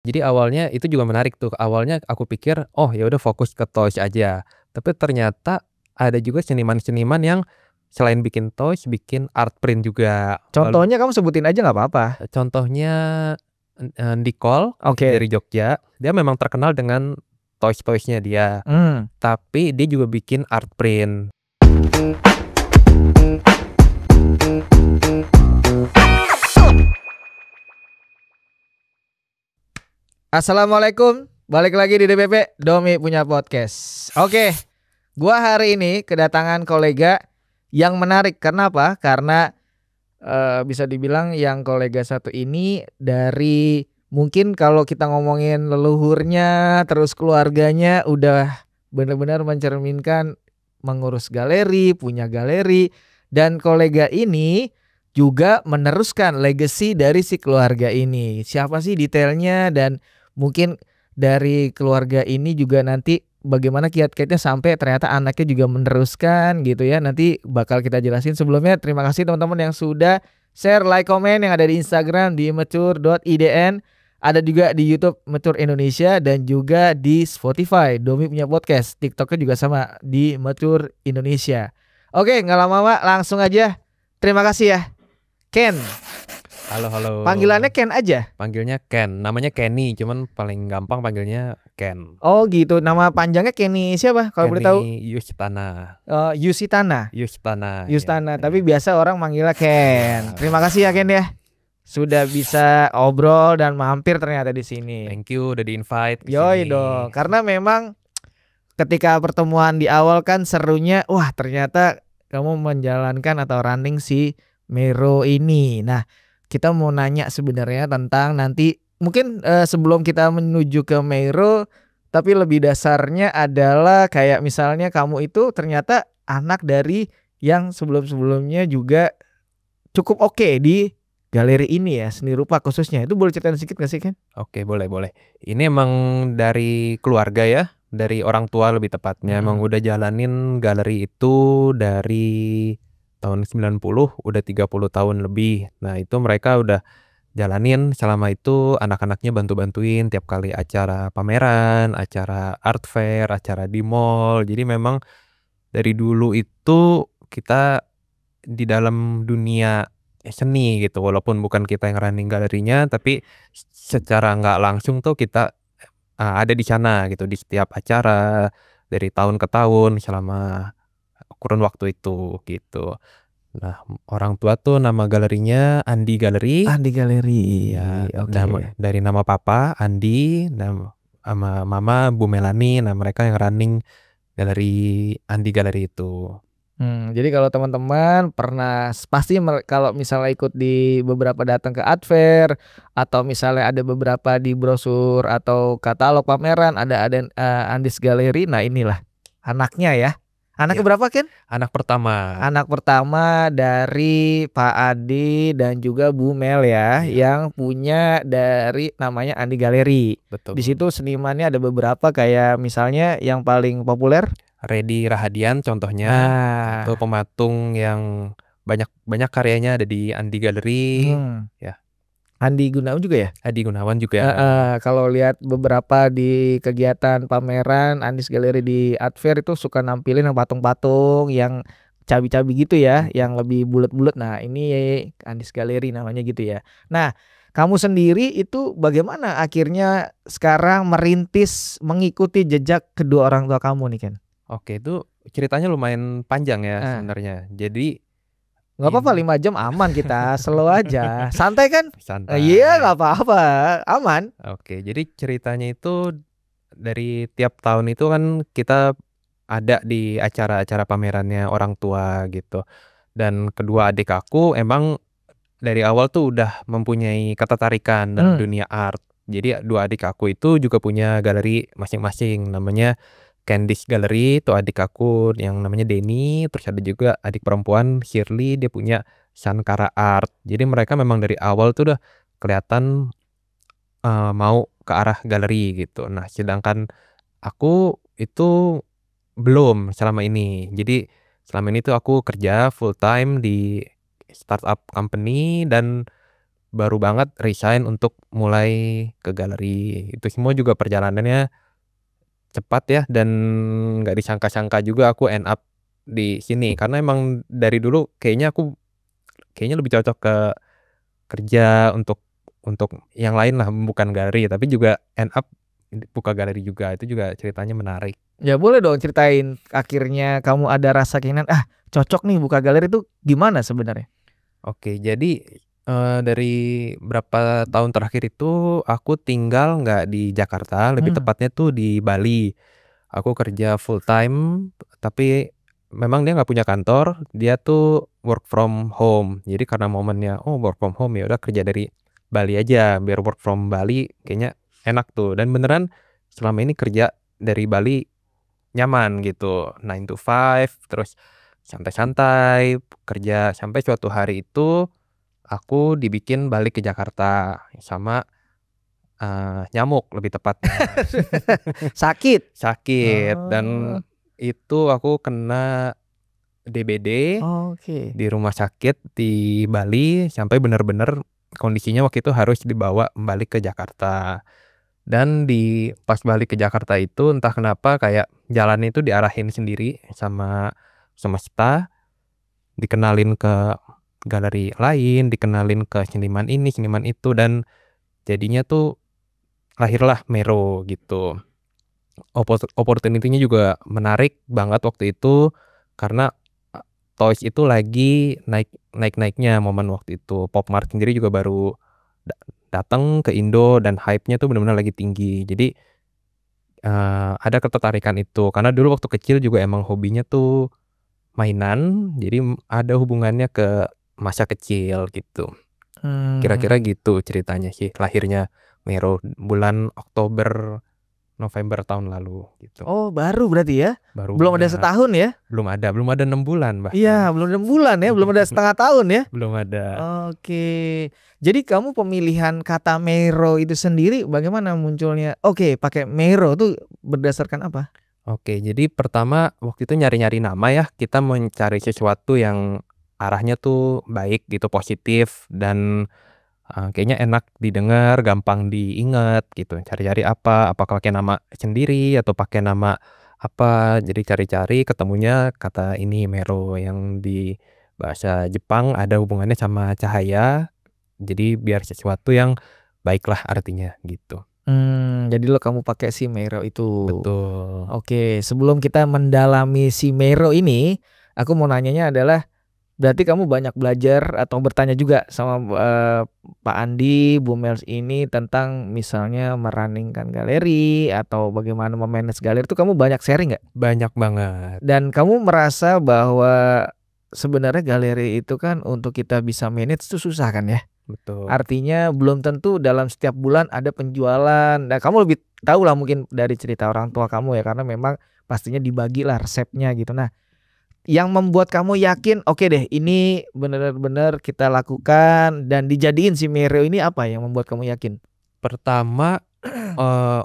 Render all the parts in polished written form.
Jadi awalnya itu juga menarik tuh, awalnya aku pikir, "Oh ya udah fokus ke toys aja." Tapi ternyata ada juga seniman-seniman yang selain bikin toys, bikin art print juga. Contohnya kamu sebutin aja nggak apa-apa. Contohnya, Nicole Oke. dari Jogja, dia memang terkenal dengan toys-toys-nya dia, Mmm. tapi dia juga bikin art print. Assalamualaikum, balik lagi di DPP, Domi Punya Podcast. Oke, gua hari ini kedatangan kolega yang menarik. Kenapa? Karena, bisa dibilang yang kolega satu ini dari mungkin kalau kita ngomongin leluhurnya, terus keluarganya udah benar-benar mencerminkan mengurus galeri, punya galeri, dan kolega ini juga meneruskan legacy dari si keluarga ini. Siapa sih detailnya dan mungkin dari keluarga ini juga nanti bagaimana kiat-kiatnya sampai ternyata anaknya juga meneruskan gitu ya. Nanti bakal kita jelasin. Sebelumnya terima kasih teman-teman yang sudah share, like, komen yang ada di Instagram di mature.idn. Ada juga di YouTube Mature Indonesia dan juga di Spotify Domi Punya Podcast. TikToknya juga sama di Mature Indonesia. Oke, nggak lama-lama langsung aja. Terima kasih ya, Ken. Halo. Panggilannya Ken aja? Panggilnya Ken, namanya Kenny, cuman paling gampang panggilnya Ken. Oh gitu, nama panjangnya Kenny siapa kalau boleh tahu? Kenny Yustana. Yusitana. Yustana, Yustana, ya. tapi biasa orang manggilnya Ken. Ya. Terima kasih ya Ken ya. Sudah bisa obrol dan mampir ternyata di sini. Thank you udah di-invite ke Yoi sini. dong, karena memang ketika pertemuan di awal kan serunya, wah ternyata kamu menjalankan atau running si Mero ini. Nah, kita mau nanya sebenarnya tentang nanti mungkin sebelum kita menuju ke Mero, tapi lebih dasarnya adalah kayak misalnya kamu itu ternyata anak dari yang sebelum-sebelumnya juga cukup oke di galeri ini ya, seni rupa khususnya. Itu boleh ceritain sedikit gak sih Ken? Oke, boleh. Ini emang dari keluarga ya, dari orang tua lebih tepatnya. Emang udah jalanin galeri itu dari tahun 90, udah 30 tahun lebih. Nah, itu mereka udah jalanin selama itu anak-anaknya bantu-bantuin tiap kali acara pameran, acara art fair, acara di mall. Jadi memang dari dulu itu kita di dalam dunia seni gitu, walaupun bukan kita yang running galerinya, tapi secara nggak langsung tuh kita, ada di sana gitu, di setiap acara, dari tahun ke tahun selama kurun waktu itu, gitu. Nah, orang tua tuh nama galerinya Andi Galeri. Andi Galeri, Ya, oke. dari nama papa Andi, sama mama Bu Melani, nah mereka yang running galeri Andi Galeri itu. Jadi kalau teman-teman pernah pasti kalau misalnya ikut di beberapa datang ke art fair atau misalnya ada beberapa di brosur atau katalog pameran ada Andis Galeri, nah inilah anaknya ya. Anaknya Ya, berapa Ken? anak pertama. Anak pertama dari Pak Adi dan juga Bu Mel ya, Iya, yang punya dari namanya Andi Galeri. Di betul. situ senimannya ada beberapa kayak misalnya yang paling populer. Redi Rahadian contohnya, itu Nah, pematung yang banyak karyanya ada di Andi Galeri, ya. Andi Gunawan juga ya? Adi Gunawan juga. Kalau lihat beberapa di kegiatan pameran Andis Galeri di Art Fair itu suka nampilin yang patung-patung yang cabi-cabi gitu ya, yang lebih bulat-bulat. Nah, ini Andis Galeri namanya gitu ya. Nah, kamu sendiri itu bagaimana akhirnya sekarang merintis mengikuti jejak kedua orang tua kamu nih Ken? Oke, itu ceritanya lumayan panjang ya Nah, sebenarnya. Jadi nggak apa-apa in 5 jam aman kita, slow aja, santai kan? Iya santai. nggak apa-apa, aman. Oke, jadi ceritanya itu dari tiap tahun itu kan kita ada di acara-acara pamerannya orang tua gitu. Dan kedua adik aku emang dari awal tuh udah mempunyai ketertarikan dalam Mmm. dunia art. Jadi dua adik aku itu juga punya galeri masing-masing, namanya Candice Gallery, itu adik aku yang namanya Denny, terus ada juga adik perempuan Shirley, dia punya Sankara Art. Jadi mereka memang dari awal tuh udah kelihatan, mau ke arah galeri gitu. Nah, sedangkan aku itu belum selama ini. Jadi selama ini tuh aku kerja full time di startup company dan baru banget resign untuk mulai ke galeri. Itu semua juga perjalanannya cepat ya, dan nggak disangka-sangka juga aku end up di sini. Karena emang dari dulu kayaknya lebih cocok ke kerja untuk yang lain lah, bukan galeri, tapi juga end up buka galeri juga. Itu juga ceritanya menarik. Ya boleh dong ceritain akhirnya kamu ada rasa keinginan cocok nih buka galeri itu gimana sebenarnya? Oke, jadi dari berapa tahun terakhir itu aku tinggal nggak di Jakarta, lebih tepatnya tuh di Bali. Aku kerja full time, tapi memang dia nggak punya kantor, dia tuh work from home. Jadi karena momennya, work from home, ya udah kerja dari Bali aja, biar work from Bali kayaknya enak tuh. Dan beneran selama ini kerja dari Bali nyaman gitu, 9 to 5, terus santai-santai kerja, sampai suatu hari itu aku dibikin balik ke Jakarta sama nyamuk lebih tepatnya. Sakit? Sakit, dan Oh, itu aku kena DBD oke. di rumah sakit di Bali, sampai bener-bener kondisinya waktu itu harus dibawa balik ke Jakarta. Dan pas balik ke Jakarta itu entah kenapa kayak jalan itu diarahin sendiri sama semesta, dikenalin ke galeri lain, dikenalin ke seniman ini, seniman itu, dan jadinya tuh lahirlah Mero gitu. Opportunity-nya juga menarik banget waktu itu karena Toys itu lagi naik-naiknya momen waktu itu. Pop Mart sendiri juga baru datang ke Indo dan hype-nya tuh benar-benar lagi tinggi. Jadi ada ketertarikan itu karena dulu waktu kecil juga emang hobinya tuh mainan, jadi ada hubungannya ke masa kecil gitu. Kira-kira Mhm. gitu ceritanya sih lahirnya Mero bulan Oktober November tahun lalu gitu. Oh baru berarti ya? Baru Belum ada banget. setahun ya? Belum ada 6 bulan bahkan. Iya belum 6 bulan ya, belum ada setengah tahun ya? Belum ada. Oke. Jadi kamu pemilihan kata Mero itu sendiri bagaimana munculnya? Oke, pakai Mero tuh berdasarkan apa? Oke, jadi pertama waktu itu nyari-nyari nama ya, kita mencari sesuatu yang arahnya tuh baik gitu, positif, dan kayaknya enak didengar, gampang diingat gitu. Cari-cari apakah pakai nama sendiri atau pakai nama apa. Jadi cari-cari ketemunya kata ini Mero, yang di bahasa Jepang ada hubungannya sama cahaya. Jadi biar sesuatu yang baiklah artinya gitu. Jadi kamu pakai si Mero itu. Betul. Oke, sebelum kita mendalami si Mero ini, aku mau nanyanya adalah berarti kamu banyak belajar atau bertanya juga sama, Pak Andi, Bu Mels ini tentang misalnya merunningkan galeri atau bagaimana me-manage galeri itu kamu banyak sharing nggak? Banyak banget. Dan kamu merasa bahwa sebenarnya galeri itu kan untuk kita bisa manage itu susah kan ya? Betul. Artinya belum tentu dalam setiap bulan ada penjualan. Nah, kamu lebih tahu lah mungkin dari cerita orang tua kamu ya karena memang pastinya dibagilah resepnya gitu. Nah, yang membuat kamu yakin, oke deh ini bener-bener kita lakukan dan dijadiin si Mero ini apa yang membuat kamu yakin? Pertama,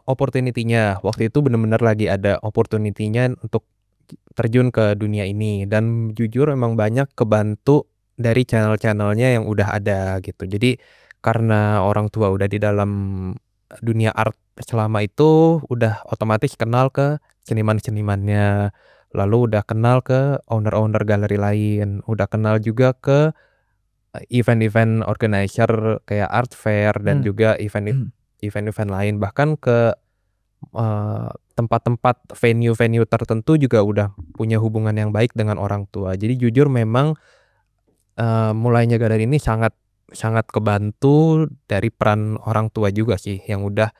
opportunity-nya. Waktu itu bener-bener lagi ada opportunity-nya untuk terjun ke dunia ini, dan jujur emang banyak kebantu dari channel-channelnya yang udah ada gitu. Jadi karena orang tua udah di dalam dunia art selama itu, udah otomatis kenal ke seniman-senimannya, lalu udah kenal ke owner-owner galeri lain, udah kenal juga ke event-event organizer kayak art fair dan Mmm. juga event-event lain, bahkan ke tempat-tempat venue-venue tertentu juga udah punya hubungan yang baik dengan orang tua. Jadi jujur memang mulainya galeri ini sangat sangat kebantu dari peran orang tua juga sih, yang udah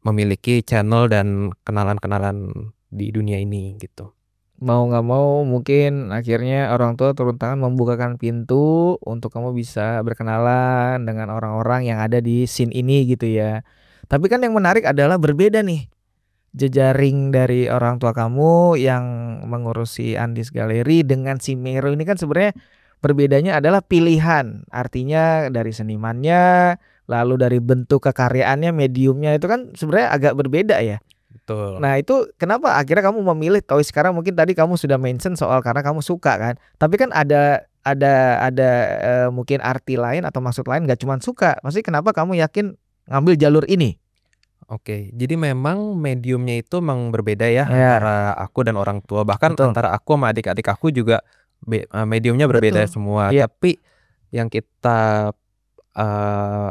memiliki channel dan kenalan-kenalan di dunia ini gitu. Mau nggak mau mungkin akhirnya orang tua turun tangan membukakan pintu untuk kamu bisa berkenalan dengan orang-orang yang ada di scene ini gitu ya. Tapi kan yang menarik adalah berbeda nih, jejaring dari orang tua kamu yang mengurusi Andis Galeri dengan si Mero ini kan sebenarnya berbedanya adalah pilihan. Artinya dari senimannya, lalu dari bentuk kekaryaannya, mediumnya itu kan sebenarnya agak berbeda ya. Betul. Nah itu kenapa akhirnya kamu memilih Toys sekarang mungkin tadi kamu sudah mention soal karena kamu suka kan. Tapi kan ada mungkin arti lain atau maksud lain, nggak cuma suka. Maksudnya kenapa kamu yakin ngambil jalur ini? Oke, jadi memang mediumnya itu memang berbeda ya Ya, antara aku dan orang tua. Bahkan betul. antara aku sama adik-adik aku juga mediumnya berbeda Betul. semua. Iya. Tapi yang kita uh,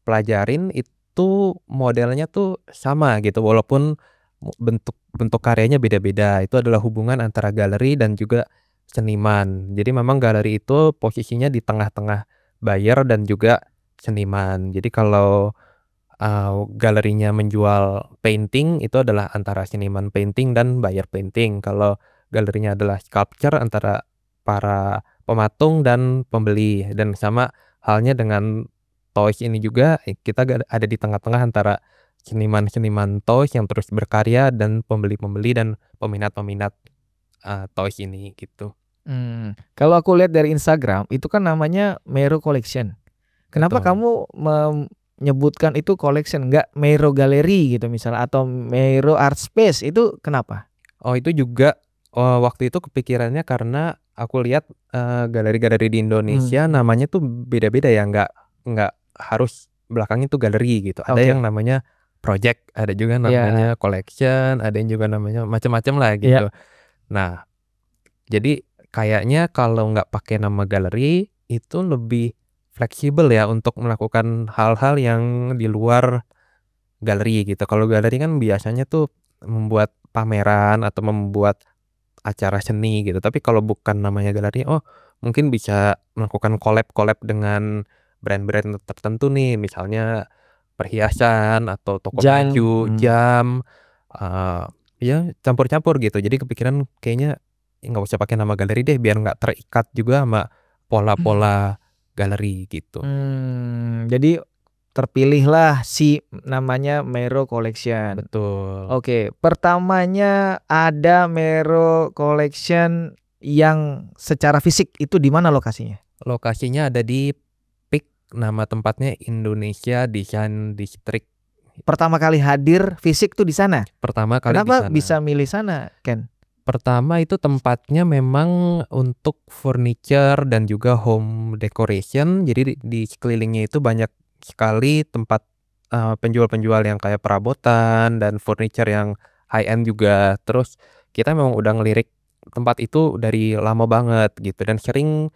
pelajarin itu modelnya tuh sama gitu, walaupun bentuk bentuk karyanya beda-beda. Itu adalah hubungan antara galeri dan juga seniman. Jadi memang galeri itu posisinya di tengah-tengah buyer dan juga seniman. Jadi kalau galerinya menjual painting itu adalah antara seniman painting dan buyer painting. Kalau galerinya adalah sculpture antara para pematung dan pembeli. Dan sama halnya dengan toys ini juga, kita ada di tengah-tengah antara seniman-seniman toys yang terus berkarya dan pembeli-pembeli dan peminat-peminat toys ini gitu. Kalau aku lihat dari Instagram itu kan namanya Mero Collection. Kenapa Betul. kamu menyebutkan itu collection, nggak Mero Gallery gitu misalnya, atau Mero Art Space, itu kenapa? Oh itu juga waktu itu kepikirannya karena aku lihat galeri-galeri di Indonesia namanya tuh beda-beda ya, nggak harus belakangnya tuh galeri gitu. Ada Oke. yang namanya project, ada juga Ya, namanya collection, ada yang juga namanya macam-macam lah ya. gitu. Nah, jadi kayaknya kalau nggak pakai nama galeri itu lebih fleksibel ya untuk melakukan hal-hal yang di luar galeri gitu. Kalau galeri kan biasanya tuh membuat pameran atau membuat acara seni gitu. Tapi kalau bukan namanya galeri, oh mungkin bisa melakukan collab-collab dengan brand-brand tertentu nih, misalnya perhiasan atau toko Jan. baju, jam, eee, ya campur-campur gitu. Jadi kepikiran kayaknya nggak usah pakai nama galeri deh, biar nggak terikat juga sama pola-pola galeri gitu. Jadi terpilihlah si namanya Mero Collection. Betul. Oke, pertamanya ada Mero Collection yang secara fisik itu di mana lokasinya? Lokasinya ada di PIK, nama tempatnya Indonesia Design District. Pertama kali hadir fisik tuh di sana. Pertama kali di Kenapa sana. bisa milih sana, Ken? Pertama itu tempatnya memang untuk furniture dan juga home decoration. Jadi di sekelilingnya itu banyak sekali tempat penjual-penjual yang kayak perabotan dan furniture yang high end juga. Terus kita memang udah ngelirik tempat itu dari lama banget gitu, dan sering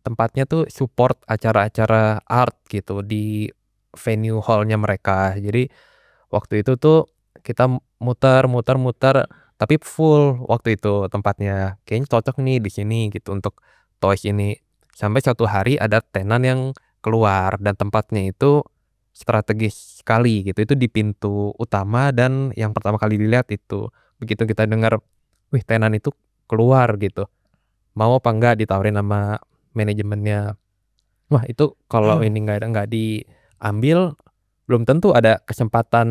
tempatnya tuh support acara-acara art gitu di venue hall-nya mereka. Jadi waktu itu tuh kita muter muter muter, tapi full waktu itu tempatnya. Kayaknya cocok nih di sini gitu untuk toys ini. Sampai suatu hari ada tenan yang keluar dan tempatnya itu strategis sekali gitu. Itu di pintu utama dan yang pertama kali dilihat itu. Begitu kita dengar, wih tenan itu keluar gitu. Mau apa enggak ditawarin sama manajemennya. Wah itu kalau ini nggak diambil, belum tentu ada kesempatan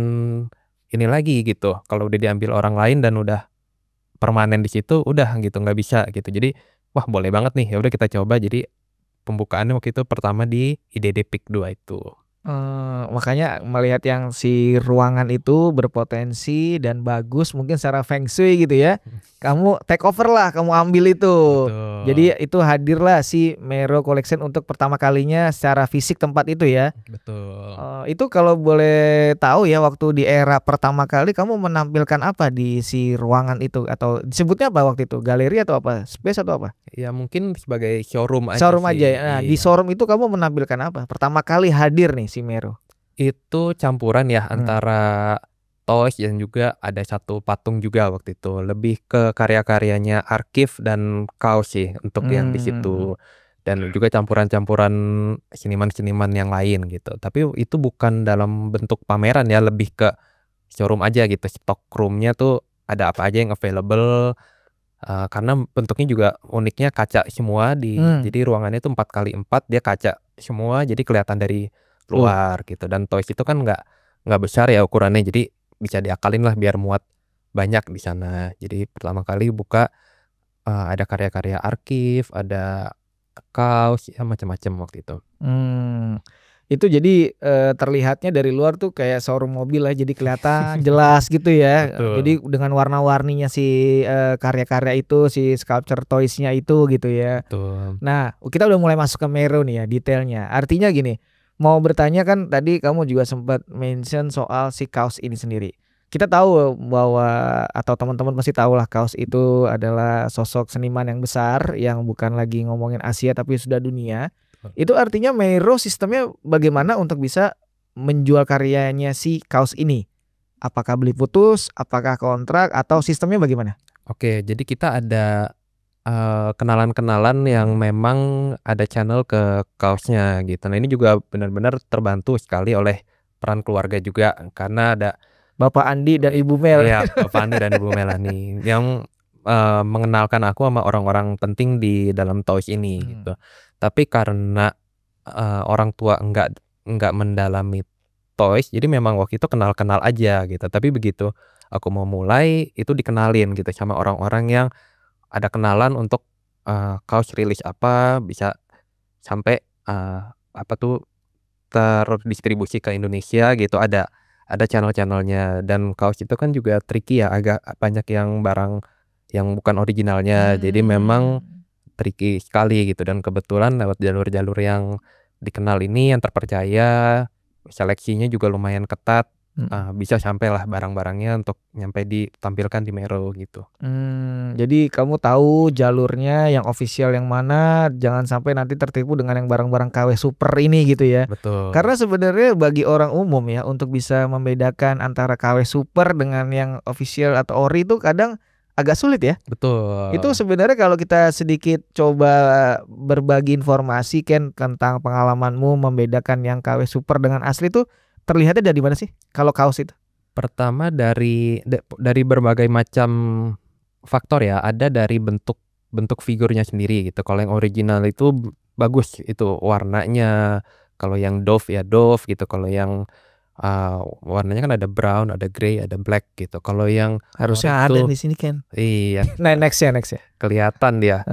ini lagi gitu. Kalau udah diambil orang lain dan udah permanen di situ, udah gitu nggak bisa gitu. Jadi, wah boleh banget nih, ya udah kita coba. Jadi pembukaannya waktu itu pertama di IDD PIK 2 itu. Makanya melihat yang si ruangan itu berpotensi dan bagus mungkin secara feng shui gitu ya, kamu take over lah, kamu ambil itu. Jadi Betul, itu hadirlah si Mero Collection untuk pertama kalinya secara fisik tempat itu ya. betul. Itu kalau boleh tahu ya, waktu di era pertama kali kamu menampilkan apa di si ruangan itu, atau disebutnya apa waktu itu? Galeri atau apa? Space atau apa? Ya mungkin sebagai showroom aja Showroom aja sih, ya. Nah, di iya. showroom itu kamu menampilkan apa? Pertama kali hadir nih si Mero. Itu campuran ya Hmm. antara toys dan juga ada satu patung juga waktu itu. Lebih ke karya-karyanya Archive dan Kaos sih untuk yang di Hmm. situ. Dan juga campuran-campuran seniman-seniman yang lain gitu. Tapi itu bukan dalam bentuk pameran ya, lebih ke showroom aja gitu. Stock room-nya tuh ada apa aja yang available, karena bentuknya juga uniknya kaca semua Hmm. jadi ruangannya itu 4x4, dia kaca semua jadi kelihatan dari Oh. luar gitu. Dan toys itu kan nggak besar ya ukurannya, jadi bisa diakalin lah biar muat banyak di sana. Jadi pertama kali buka, ada karya-karya Archive, ada kaos, ya macam-macam waktu itu. Hmm. Itu jadi terlihatnya dari luar tuh kayak showroom mobil lah, jadi kelihatan jelas gitu ya. Betul. Jadi dengan warna-warninya si karya-karya itu, si sculpture toys-nya itu gitu ya. Betul. Nah, kita udah mulai masuk ke Mero nih ya, detailnya. Artinya gini, mau bertanya kan tadi kamu juga sempat mention soal si kaos ini sendiri. Kita tahu bahwa atau teman-teman pasti tahu lah kaos itu adalah sosok seniman yang besar yang bukan lagi ngomongin Asia tapi sudah dunia. Itu artinya Mero sistemnya bagaimana untuk bisa menjual karyanya si kaos ini? Apakah beli putus, apakah kontrak, atau sistemnya bagaimana? Oke, jadi kita ada kenalan-kenalan yang memang ada channel ke kaosnya gitu. Nah, ini juga benar-benar terbantu sekali oleh peran keluarga juga karena ada Bapak Andi dan Ibu Mel. ya Bapak Andi dan Ibu Melani yang mengenalkan aku sama orang-orang penting di dalam toys ini gitu. Tapi karena orang tua enggak mendalami toys, jadi memang waktu itu kenal-kenal aja gitu. Tapi begitu aku mau mulai itu dikenalin gitu sama orang-orang yang ada kenalan untuk kaos rilis apa bisa sampai apa tuh terdistribusi ke Indonesia gitu. Ada channel-channelnya dan kaos itu kan juga tricky ya, agak banyak yang barang yang bukan originalnya. Jadi memang tricky sekali gitu dan kebetulan lewat jalur-jalur yang dikenal ini yang terpercaya, seleksinya juga lumayan ketat, bisa sampailah barang-barangnya untuk nyampe ditampilkan di Mero gitu. Jadi kamu tahu jalurnya yang official yang mana, jangan sampai nanti tertipu dengan yang barang-barang KW super ini gitu ya. Betul. Karena sebenarnya bagi orang umum ya untuk bisa membedakan antara KW super dengan yang official atau ori itu kadang agak sulit ya. Betul. Itu sebenarnya kalau kita sedikit coba berbagi informasi Ken tentang pengalamanmu membedakan yang KW super dengan asli itu terlihatnya dari mana sih kalau kaos itu? Pertama dari berbagai macam faktor ya, ada dari bentuk figurnya sendiri gitu. Kalau yang original itu bagus itu warnanya, kalau yang Dove ya Dove gitu, kalau yang warnanya kan ada brown, ada grey, ada black gitu. Kalau yang Harusnya ada di sini Ken. Iya. Nah, next ya. Kelihatan dia.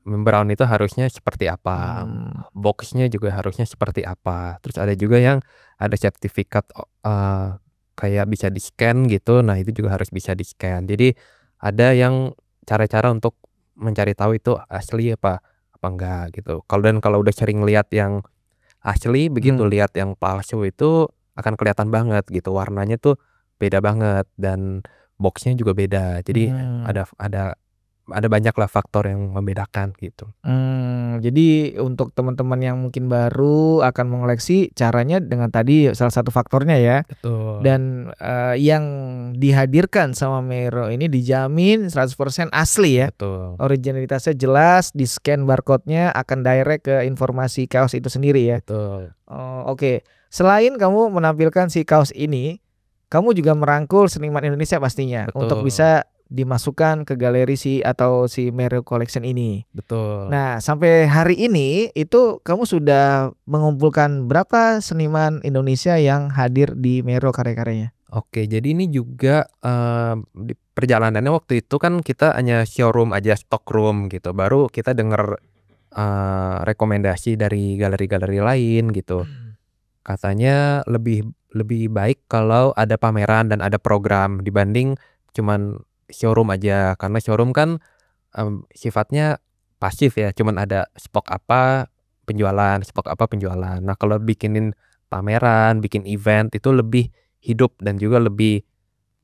Brown itu harusnya seperti apa, boxnya juga harusnya seperti apa. Terus ada juga yang ada sertifikat kayak bisa di-scan gitu. Nah, itu juga harus bisa di-scan. Jadi ada yang cara-cara untuk mencari tahu itu asli apa enggak gitu. Kalau udah sering lihat yang asli, begitu lihat yang palsu itu akan kelihatan banget gitu. Warnanya tuh beda banget dan boxnya juga beda. Jadi ada banyaklah faktor yang membedakan gitu. Jadi untuk teman-teman yang mungkin baru akan mengoleksi, caranya dengan tadi salah satu faktornya ya. Betul. Dan yang dihadirkan sama Mero ini dijamin 100% asli ya. Betul. Originalitasnya jelas, di scan barcode-nya akan direct ke informasi kaos itu sendiri ya. Betul. Oke. Selain kamu menampilkan si kaos ini, kamu juga merangkul seniman Indonesia pastinya. Betul. Untuk bisa dimasukkan ke galeri si Mero Collection ini. Betul. Nah, sampai hari ini itu kamu sudah mengumpulkan berapa seniman Indonesia yang hadir di Mero karya-karyanya? Oke, jadi ini juga di perjalanannya waktu itu kan kita hanya showroom aja, stock room gitu. Baru kita dengar rekomendasi dari galeri-galeri lain gitu. Katanya lebih baik kalau ada pameran dan ada program dibanding cuman showroom aja, karena showroom kan sifatnya pasif ya, cuman ada stok apa penjualan. Nah, kalau bikinin pameran, bikin event itu lebih hidup dan juga lebih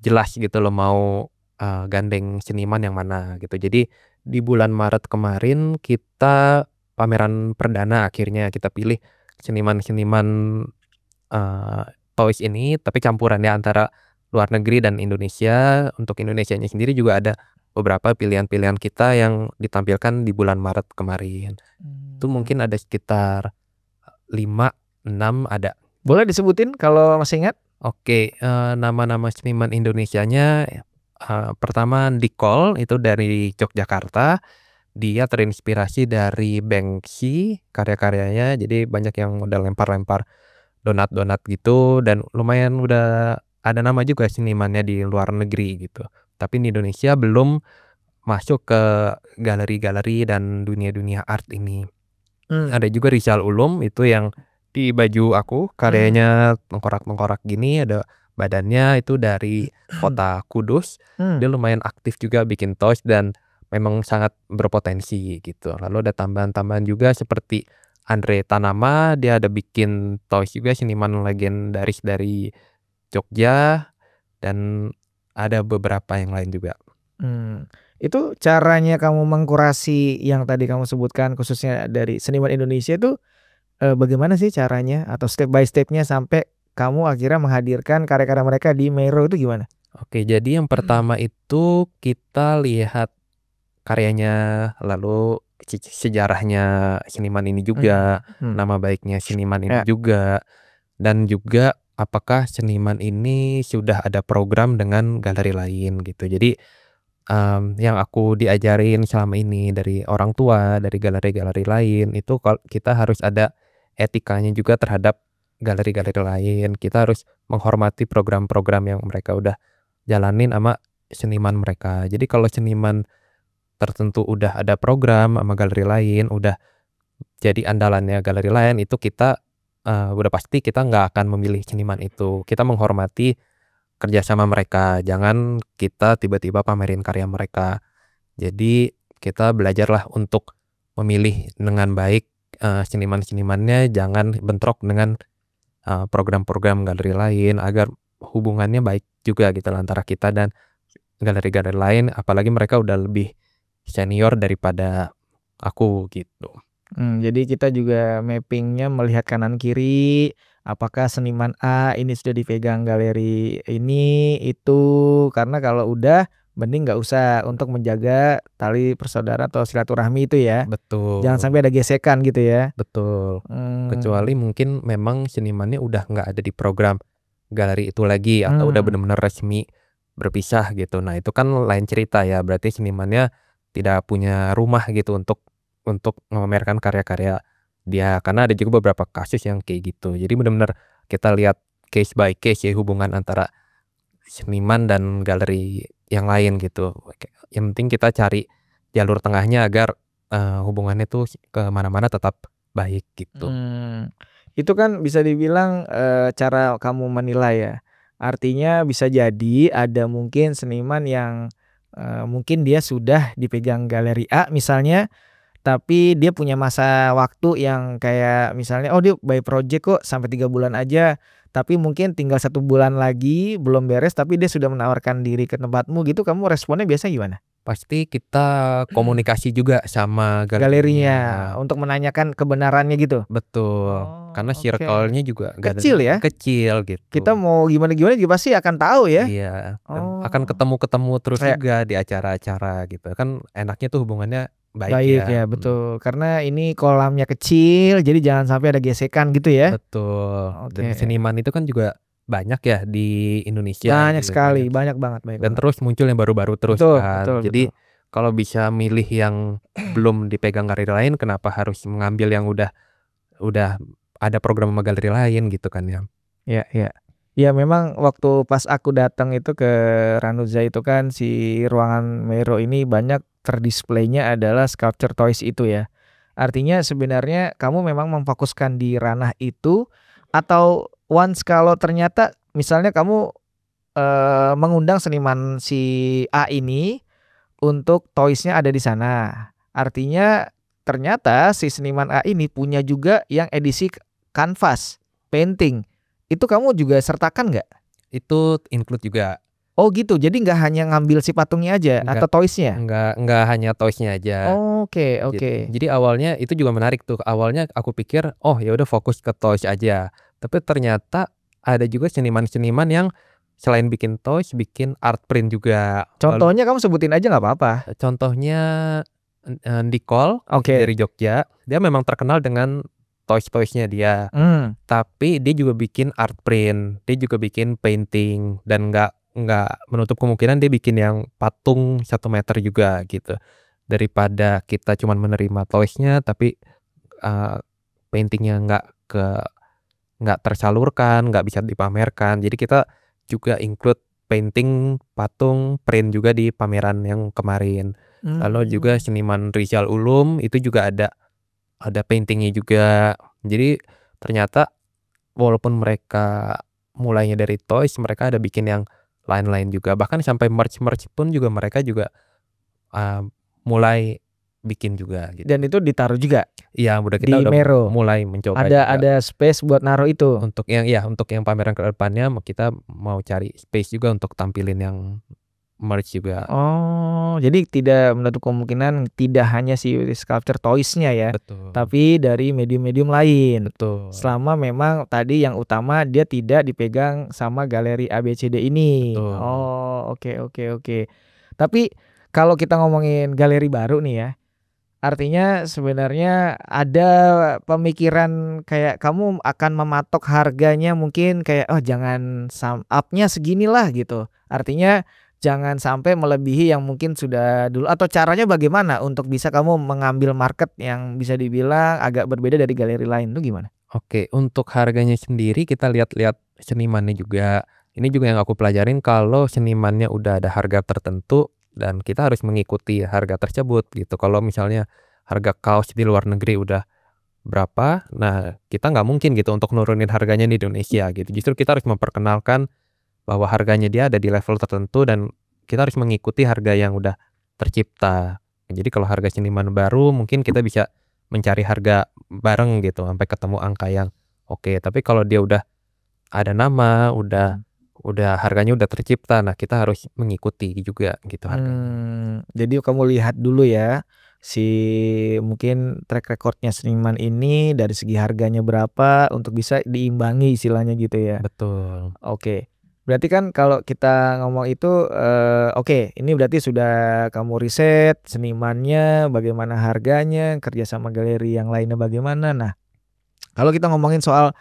jelas gitu loh mau gandeng seniman yang mana gitu. Jadi di bulan Maret kemarin kita pameran perdana, akhirnya kita pilih seniman-seniman toys ini, tapi campurannya antara luar negeri dan Indonesia. Untuk Indonesianya sendiri juga ada beberapa pilihan-pilihan kita yang ditampilkan di bulan Maret kemarin. Itu mungkin ada sekitar 5-6 ada. Boleh disebutin kalau masih ingat? Oke, nama-nama seniman Indonesianya pertama Dikol, itu dari Yogyakarta. Dia terinspirasi dari Banksy karya-karyanya, jadi banyak yang udah lempar-lempar donat-donat gitu dan lumayan udah ada nama juga senimannya di luar negeri gitu. Tapi di Indonesia belum masuk ke galeri-galeri dan dunia-dunia art ini. Ada juga Rizal Ulum itu yang di baju aku karyanya tengkorak-tengkorak gini, ada badannya itu dari kota Kudus. Dia lumayan aktif juga bikin toys dan memang sangat berpotensi gitu. Lalu ada tambahan-tambahan juga seperti Andre Tanama, dia ada bikin toys juga, seniman legendaris dari Jogja, dan ada beberapa yang lain juga. Itu caranya kamu mengkurasi yang tadi kamu sebutkan khususnya dari seniman Indonesia itu, bagaimana sih caranya atau step by step-nya sampai kamu akhirnya menghadirkan karya-karya mereka di Meiro itu gimana? Oke, jadi yang pertama itu kita lihat karyanya, lalu sejarahnya seniman ini juga, nama baiknya seniman ini juga, dan juga apakah seniman ini sudah ada program dengan galeri lain gitu. Jadi yang aku diajarin selama ini dari orang tua, dari galeri-galeri lain, itu kita harus ada etikanya juga terhadap galeri-galeri lain. Kita harus menghormati program-program yang mereka udah jalanin sama seniman mereka. Jadi kalau seniman tertentu udah ada program sama galeri lain, udah jadi andalannya galeri lain, itu kita udah pasti kita nggak akan memilih seniman itu. Kita menghormati kerjasama mereka, jangan kita tiba-tiba pamerin karya mereka. Jadi kita belajarlah untuk memilih dengan baik seniman-senimannya, jangan bentrok dengan program-program galeri lain, agar hubungannya baik juga gitu antara kita dan galeri-galeri lain, apalagi mereka udah lebih senior daripada aku gitu. Jadi kita juga mapping-nya melihat kanan kiri, apakah seniman A ini sudah dipegang galeri ini, itu, karena kalau udah mending nggak usah untuk menjaga tali persaudaraan atau silaturahmi itu ya. Betul. Jangan sampai ada gesekan gitu ya. Betul. Kecuali mungkin memang senimannya udah nggak ada di program galeri itu lagi atau udah benar-benar resmi berpisah gitu. Nah, itu kan lain cerita ya. Berarti senimannya tidak punya rumah gitu untuk memamerkan karya-karya dia, karena ada juga beberapa kasus yang kayak gitu. Jadi benar-benar kita lihat case by case ya, hubungan antara seniman dan galeri yang lain gitu. Yang penting kita cari jalur tengahnya agar hubungannya tuh ke mana-mana tetap baik gitu. Itu kan bisa dibilang cara kamu menilai ya. Artinya bisa jadi ada mungkin seniman yang mungkin dia sudah dipegang galeri A misalnya, tapi dia punya masa waktu yang kayak misalnya, oh dia by project kok sampai 3 bulan aja, tapi mungkin tinggal 1 bulan lagi belum beres tapi dia sudah menawarkan diri ke tempatmu gitu, kamu responnya biasanya gimana? Pasti kita komunikasi juga sama Galerinya untuk menanyakan kebenarannya gitu? Betul, karena Oke. circle-nya juga Kecil ya? kecil gitu. Kita mau gimana-gimana juga pasti akan tahu ya? Iya, akan ketemu-ketemu terus juga di acara-acara gitu. Kan enaknya tuh hubungannya baik ya, betul. Karena ini kolamnya kecil, jadi jangan sampai ada gesekan gitu ya? Betul. Dan Oke. seniman itu kan juga banyak ya di Indonesia Banyak gitu. sekali, banyak banget. Dan terus muncul yang baru-baru terus kan. Jadi kalau bisa milih yang belum dipegang galeri lain, kenapa harus mengambil yang udah ada program sama galeri lain gitu kan ya. Iya, iya. Ya memang waktu pas aku datang itu ke Ranuza itu kan si ruangan Meiro ini banyak terdisplaynya adalah sculpture toys itu ya. Artinya sebenarnya kamu memang memfokuskan di ranah itu, atau once kalau ternyata misalnya kamu mengundang seniman si A ini untuk toys-nya ada di sana. Artinya ternyata si seniman A ini punya juga yang edisi kanvas, painting. Itu kamu juga sertakan nggak? Itu include juga. Oh gitu, jadi nggak hanya ngambil si patungnya aja atau toys-nya? Enggak hanya toys-nya aja. Oke. Jadi awalnya itu juga menarik tuh. Awalnya aku pikir, oh ya udah fokus ke toys aja. Tapi ternyata ada juga seniman-seniman yang selain bikin toys, bikin art print juga. Contohnya kamu sebutin aja nggak apa-apa. Contohnya Nicole dari Jogja. Dia memang terkenal dengan toys-toysnya dia. Tapi dia juga bikin art print, dia juga bikin painting, dan nggak menutup kemungkinan dia bikin yang patung 1 meter juga gitu. Daripada kita cuman menerima toysnya tapi paintingnya nggak tersalurkan, nggak bisa dipamerkan. Jadi kita juga include painting, patung, print juga di pameran yang kemarin. Lalu juga seniman Rizal Ulum itu juga ada paintingnya juga. Jadi ternyata walaupun mereka mulainya dari toys, mereka ada bikin yang lain-lain juga. Bahkan sampai merch pun juga mereka juga mulai bikin juga gitu. Dan itu ditaruh juga Iya, udah di kita udah Mero. mulai mencoba juga. Ada space buat naruh itu. Untuk yang pameran ke depannya kita mau cari space juga untuk tampilin yang merch juga. Oh, jadi tidak menutup kemungkinan tidak hanya si sculpture toys-nya ya, Betul. tapi dari medium-medium lain. Betul. Selama memang tadi yang utama dia tidak dipegang sama galeri ABCD ini. Betul. Oh, oke. Tapi kalau kita ngomongin galeri baru nih ya, artinya sebenarnya ada pemikiran kayak kamu akan mematok harganya mungkin kayak jangan up-nya seginilah gitu. Artinya jangan sampai melebihi yang mungkin sudah dulu, atau caranya bagaimana untuk bisa kamu mengambil market yang bisa dibilang agak berbeda dari galeri lain itu gimana? Oke, untuk harganya sendiri kita lihat-lihat senimannya juga. Ini juga yang aku pelajarin, kalau senimannya udah ada harga tertentu dan kita harus mengikuti harga tersebut gitu. Kalau misalnya harga kaos di luar negeri udah berapa, nah kita nggak mungkin gitu untuk nurunin harganya di Indonesia gitu. Justru kita harus memperkenalkan bahwa harganya dia ada di level tertentu dan kita harus mengikuti harga yang udah tercipta. Jadi kalau harga seniman baru mungkin kita bisa mencari harga bareng gitu sampai ketemu angka yang oke. Tapi kalau dia udah ada nama, udah harganya udah tercipta, nah kita harus mengikuti juga gitu harganya. Jadi kamu lihat dulu ya si mungkin track recordnya seniman ini dari segi harganya berapa untuk bisa diimbangi istilahnya gitu ya. Betul. Oke. Berarti kan kalau kita ngomong itu oke, ini berarti sudah kamu riset senimannya, bagaimana harganya, kerja sama galeri yang lainnya bagaimana. Nah, kalau kita ngomongin soal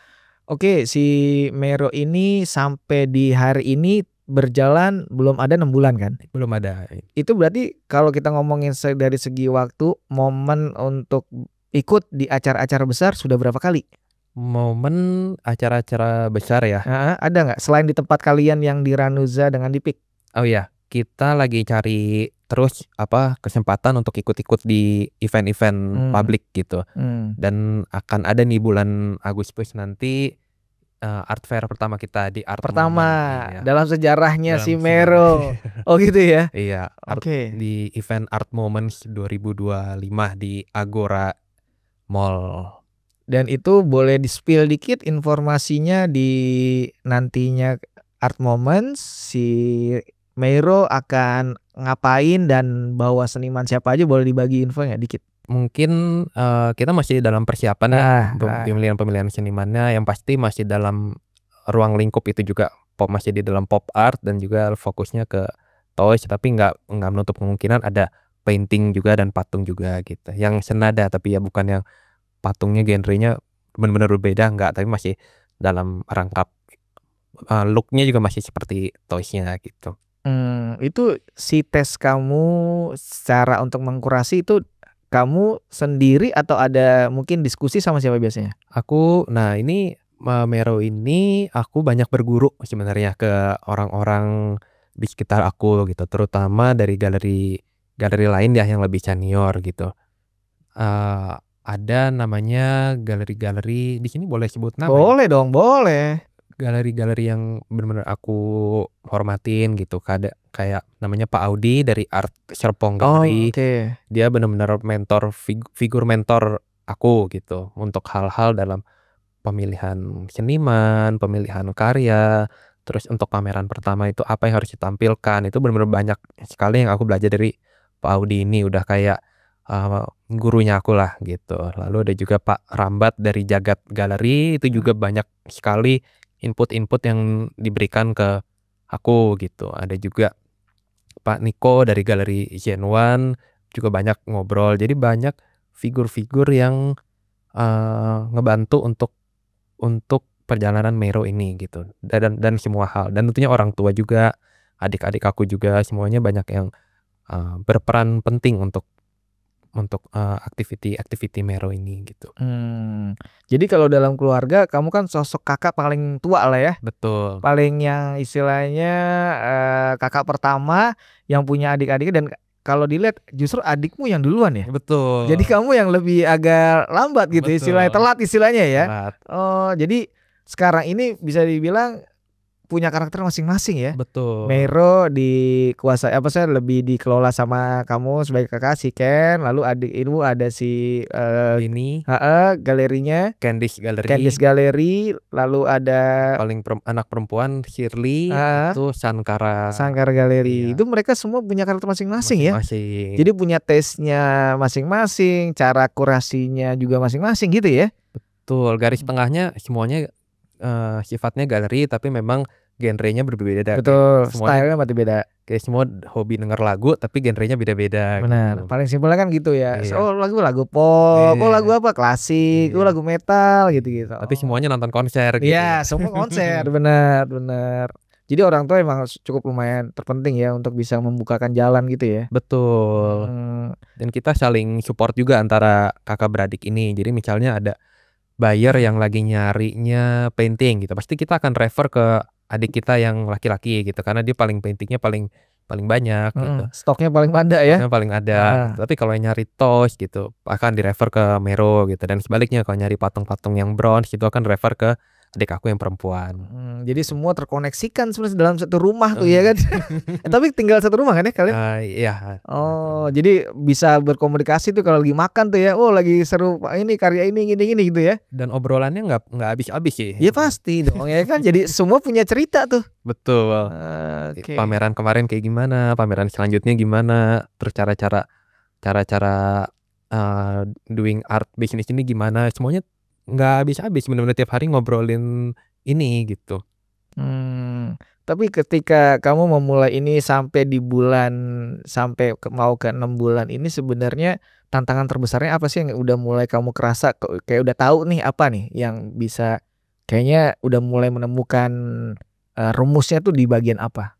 si Mero ini sampai di hari ini berjalan belum ada 6 bulan kan? Belum ada. Itu berarti kalau kita ngomongin dari segi waktu, momen untuk ikut di acara-acara besar sudah berapa kali? Momen acara-acara besar ya? Ada nggak selain di tempat kalian yang di Ranuza dengan di PIK? Oh iya, kita lagi cari terus kesempatan untuk ikut-ikut di event-event publik gitu. Dan akan ada nih bulan Agustus nanti art fair pertama kita di Art Pertama Moment, iya. dalam sejarahnya Dalam si Mero. Oh gitu ya? Iya, Oke. di event Art Moments 2025 di Agora Mall. Dan itu boleh di-spill dikit informasinya di nantinya Art Moments, si Mero akan ngapain dan bawa seniman siapa aja, boleh dibagi infonya dikit? Mungkin kita masih dalam persiapan ya untuk pemilihan senimannya, yang pasti masih dalam ruang lingkup itu juga masih di dalam pop art dan juga fokusnya ke toys, tapi nggak menutup kemungkinan ada painting juga dan patung juga gitu. Yang senada tapi ya bukan yang patungnya genrenya benar-benar berbeda, enggak, tapi masih dalam rangkap look-nya juga masih seperti toys-nya gitu. Itu si tes kamu secara untuk mengkurasi itu kamu sendiri atau ada mungkin diskusi sama siapa biasanya? Ini Mero ini aku banyak berguru sebenarnya ke orang-orang di sekitar aku gitu, terutama dari galeri lain ya yang lebih senior gitu. Ada namanya galeri-galeri, di sini boleh sebut nama ya? Boleh dong, boleh. Galeri-galeri yang benar-benar aku hormatin gitu, kayak namanya Pak Audi dari Art Serpong Gallery. Dia benar-benar mentor, figur mentor aku gitu untuk hal-hal dalam pemilihan seniman, pemilihan karya, terus untuk pameran pertama itu apa yang harus ditampilkan, itu benar-benar banyak sekali yang aku belajar dari Pak Audi ini, udah kayak gurunya aku lah gitu. Lalu ada juga Pak Rambat dari Jagat Galeri, itu juga banyak sekali input-input yang diberikan ke aku gitu. Ada juga Pak Niko dari Galeri Genuan juga banyak ngobrol. Jadi banyak figur-figur yang ngebantu untuk perjalanan Mero ini gitu. Dan semua hal. Dan tentunya orang tua juga, adik-adik aku juga, semuanya banyak yang berperan penting untuk aktiviti Mero ini gitu. Jadi kalau dalam keluarga kamu kan sosok kakak paling tua lah ya? Betul. Paling yang istilahnya kakak pertama yang punya adik-adik, dan kalau dilihat justru adikmu yang duluan ya. Betul. Jadi kamu yang lebih agak lambat gitu, Betul. istilahnya telat istilahnya ya. Telat. Oh, jadi sekarang ini bisa dibilang punya karakter masing-masing ya. Betul. Meiro dikuasai lebih dikelola sama kamu sebagai kakak si Ken, lalu adik ibu ada si Ini galerinya Candice Gallery. Candice Gallery, lalu ada paling anak perempuan Shirley, itu Sankara Gallery. Iya. Itu mereka semua punya karakter masing-masing ya. Masing-masing. Jadi punya taste-nya masing-masing, cara kurasinya juga masing-masing gitu ya. Betul, garis tengahnya semuanya sifatnya galeri tapi memang genrenya berbeda. Betul, stylenya berarti beda. Kayak semua hobi denger lagu tapi genrenya beda-beda. Benar, gitu. paling simpelnya kan gitu ya. Iya. Oh lagu pop, Iya. oh lagu apa klasik, oh Iya. lagu metal gitu-gitu. Tapi semuanya nonton konser gitu. Iya, semua konser, benar. Jadi orang tua emang cukup lumayan terpenting ya untuk bisa membukakan jalan gitu ya. Betul. Dan kita saling support juga antara kakak beradik ini. Jadi misalnya ada buyer yang lagi nyarinya painting gitu, pasti kita akan refer ke adik kita yang laki-laki gitu, karena dia paintingnya paling banyak gitu. Stoknya paling ada ya. Stoknya paling ada. Tapi kalau yang nyari toys gitu akan direfer ke Meiro gitu, dan sebaliknya kalau nyari patung-patung yang bronze itu akan refer ke adik aku yang perempuan. Jadi semua terkoneksikan sebenarnya dalam satu rumah tuh ya kan. Tapi tinggal satu rumah kan ya kalian? Iya. Oh, jadi bisa berkomunikasi tuh kalau lagi makan tuh ya. Oh, lagi seru ini karya ini gini gitu ya. Dan obrolannya nggak habis-habis sih. Ya pasti dong ya kan. Jadi semua punya cerita tuh. Betul. Okay. Pameran kemarin kayak gimana, pameran selanjutnya gimana, terus cara-cara doing art bisnis ini gimana, semuanya nggak habis-habis, benar-benar tiap hari ngobrolin ini gitu. Tapi ketika kamu memulai ini sampai mau ke 6 bulan ini sebenarnya tantangan terbesarnya apa sih yang udah mulai kamu kerasa kayak udah tahu nih apa nih yang bisa kayaknya udah mulai menemukan rumusnya tuh di bagian apa?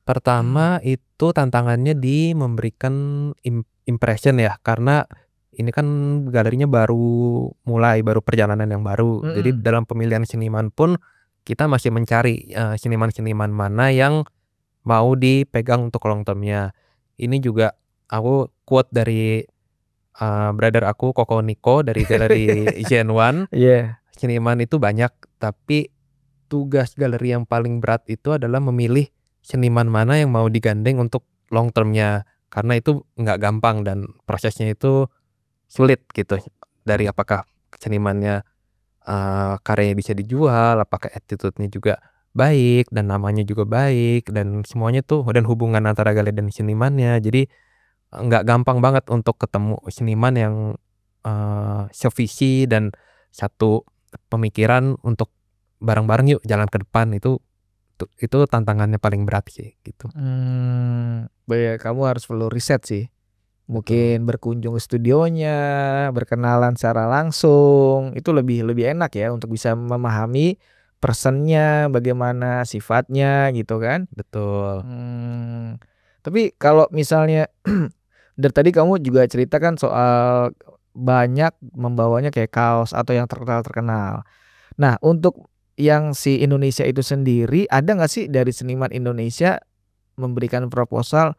Pertama itu tantangannya di memberikan impression ya, karena ini kan galerinya baru perjalanan yang baru. Jadi dalam pemilihan seniman pun kita masih mencari seniman-seniman mana yang mau dipegang untuk long termnya. Ini juga aku quote dari brother aku Koko Niko dari galeri Gen One. Seniman itu banyak, tapi tugas galeri yang paling berat itu adalah memilih seniman mana yang mau digandeng untuk long termnya, karena itu nggak gampang dan prosesnya itu sulit gitu. Dari apakah senimannya karyanya bisa dijual, apakah attitude-nya juga baik dan namanya juga baik, dan semuanya tuh, dan hubungan antara galeri dan senimannya. Jadi nggak gampang banget untuk ketemu seniman yang sevisi dan satu pemikiran untuk bareng-bareng yuk jalan ke depan. Itu tantangannya paling berat sih gitu. Kamu harus perlu riset sih. Mungkin berkunjung ke studionya, berkenalan secara langsung, itu lebih enak ya untuk bisa memahami personnya, bagaimana sifatnya gitu kan. Betul. Tapi kalau misalnya dari tadi kamu juga ceritakan soal banyak membawanya kayak kaos atau yang terkenal. Nah, untuk yang si Indonesia itu sendiri, ada nggak sih dari seniman Indonesia memberikan proposal,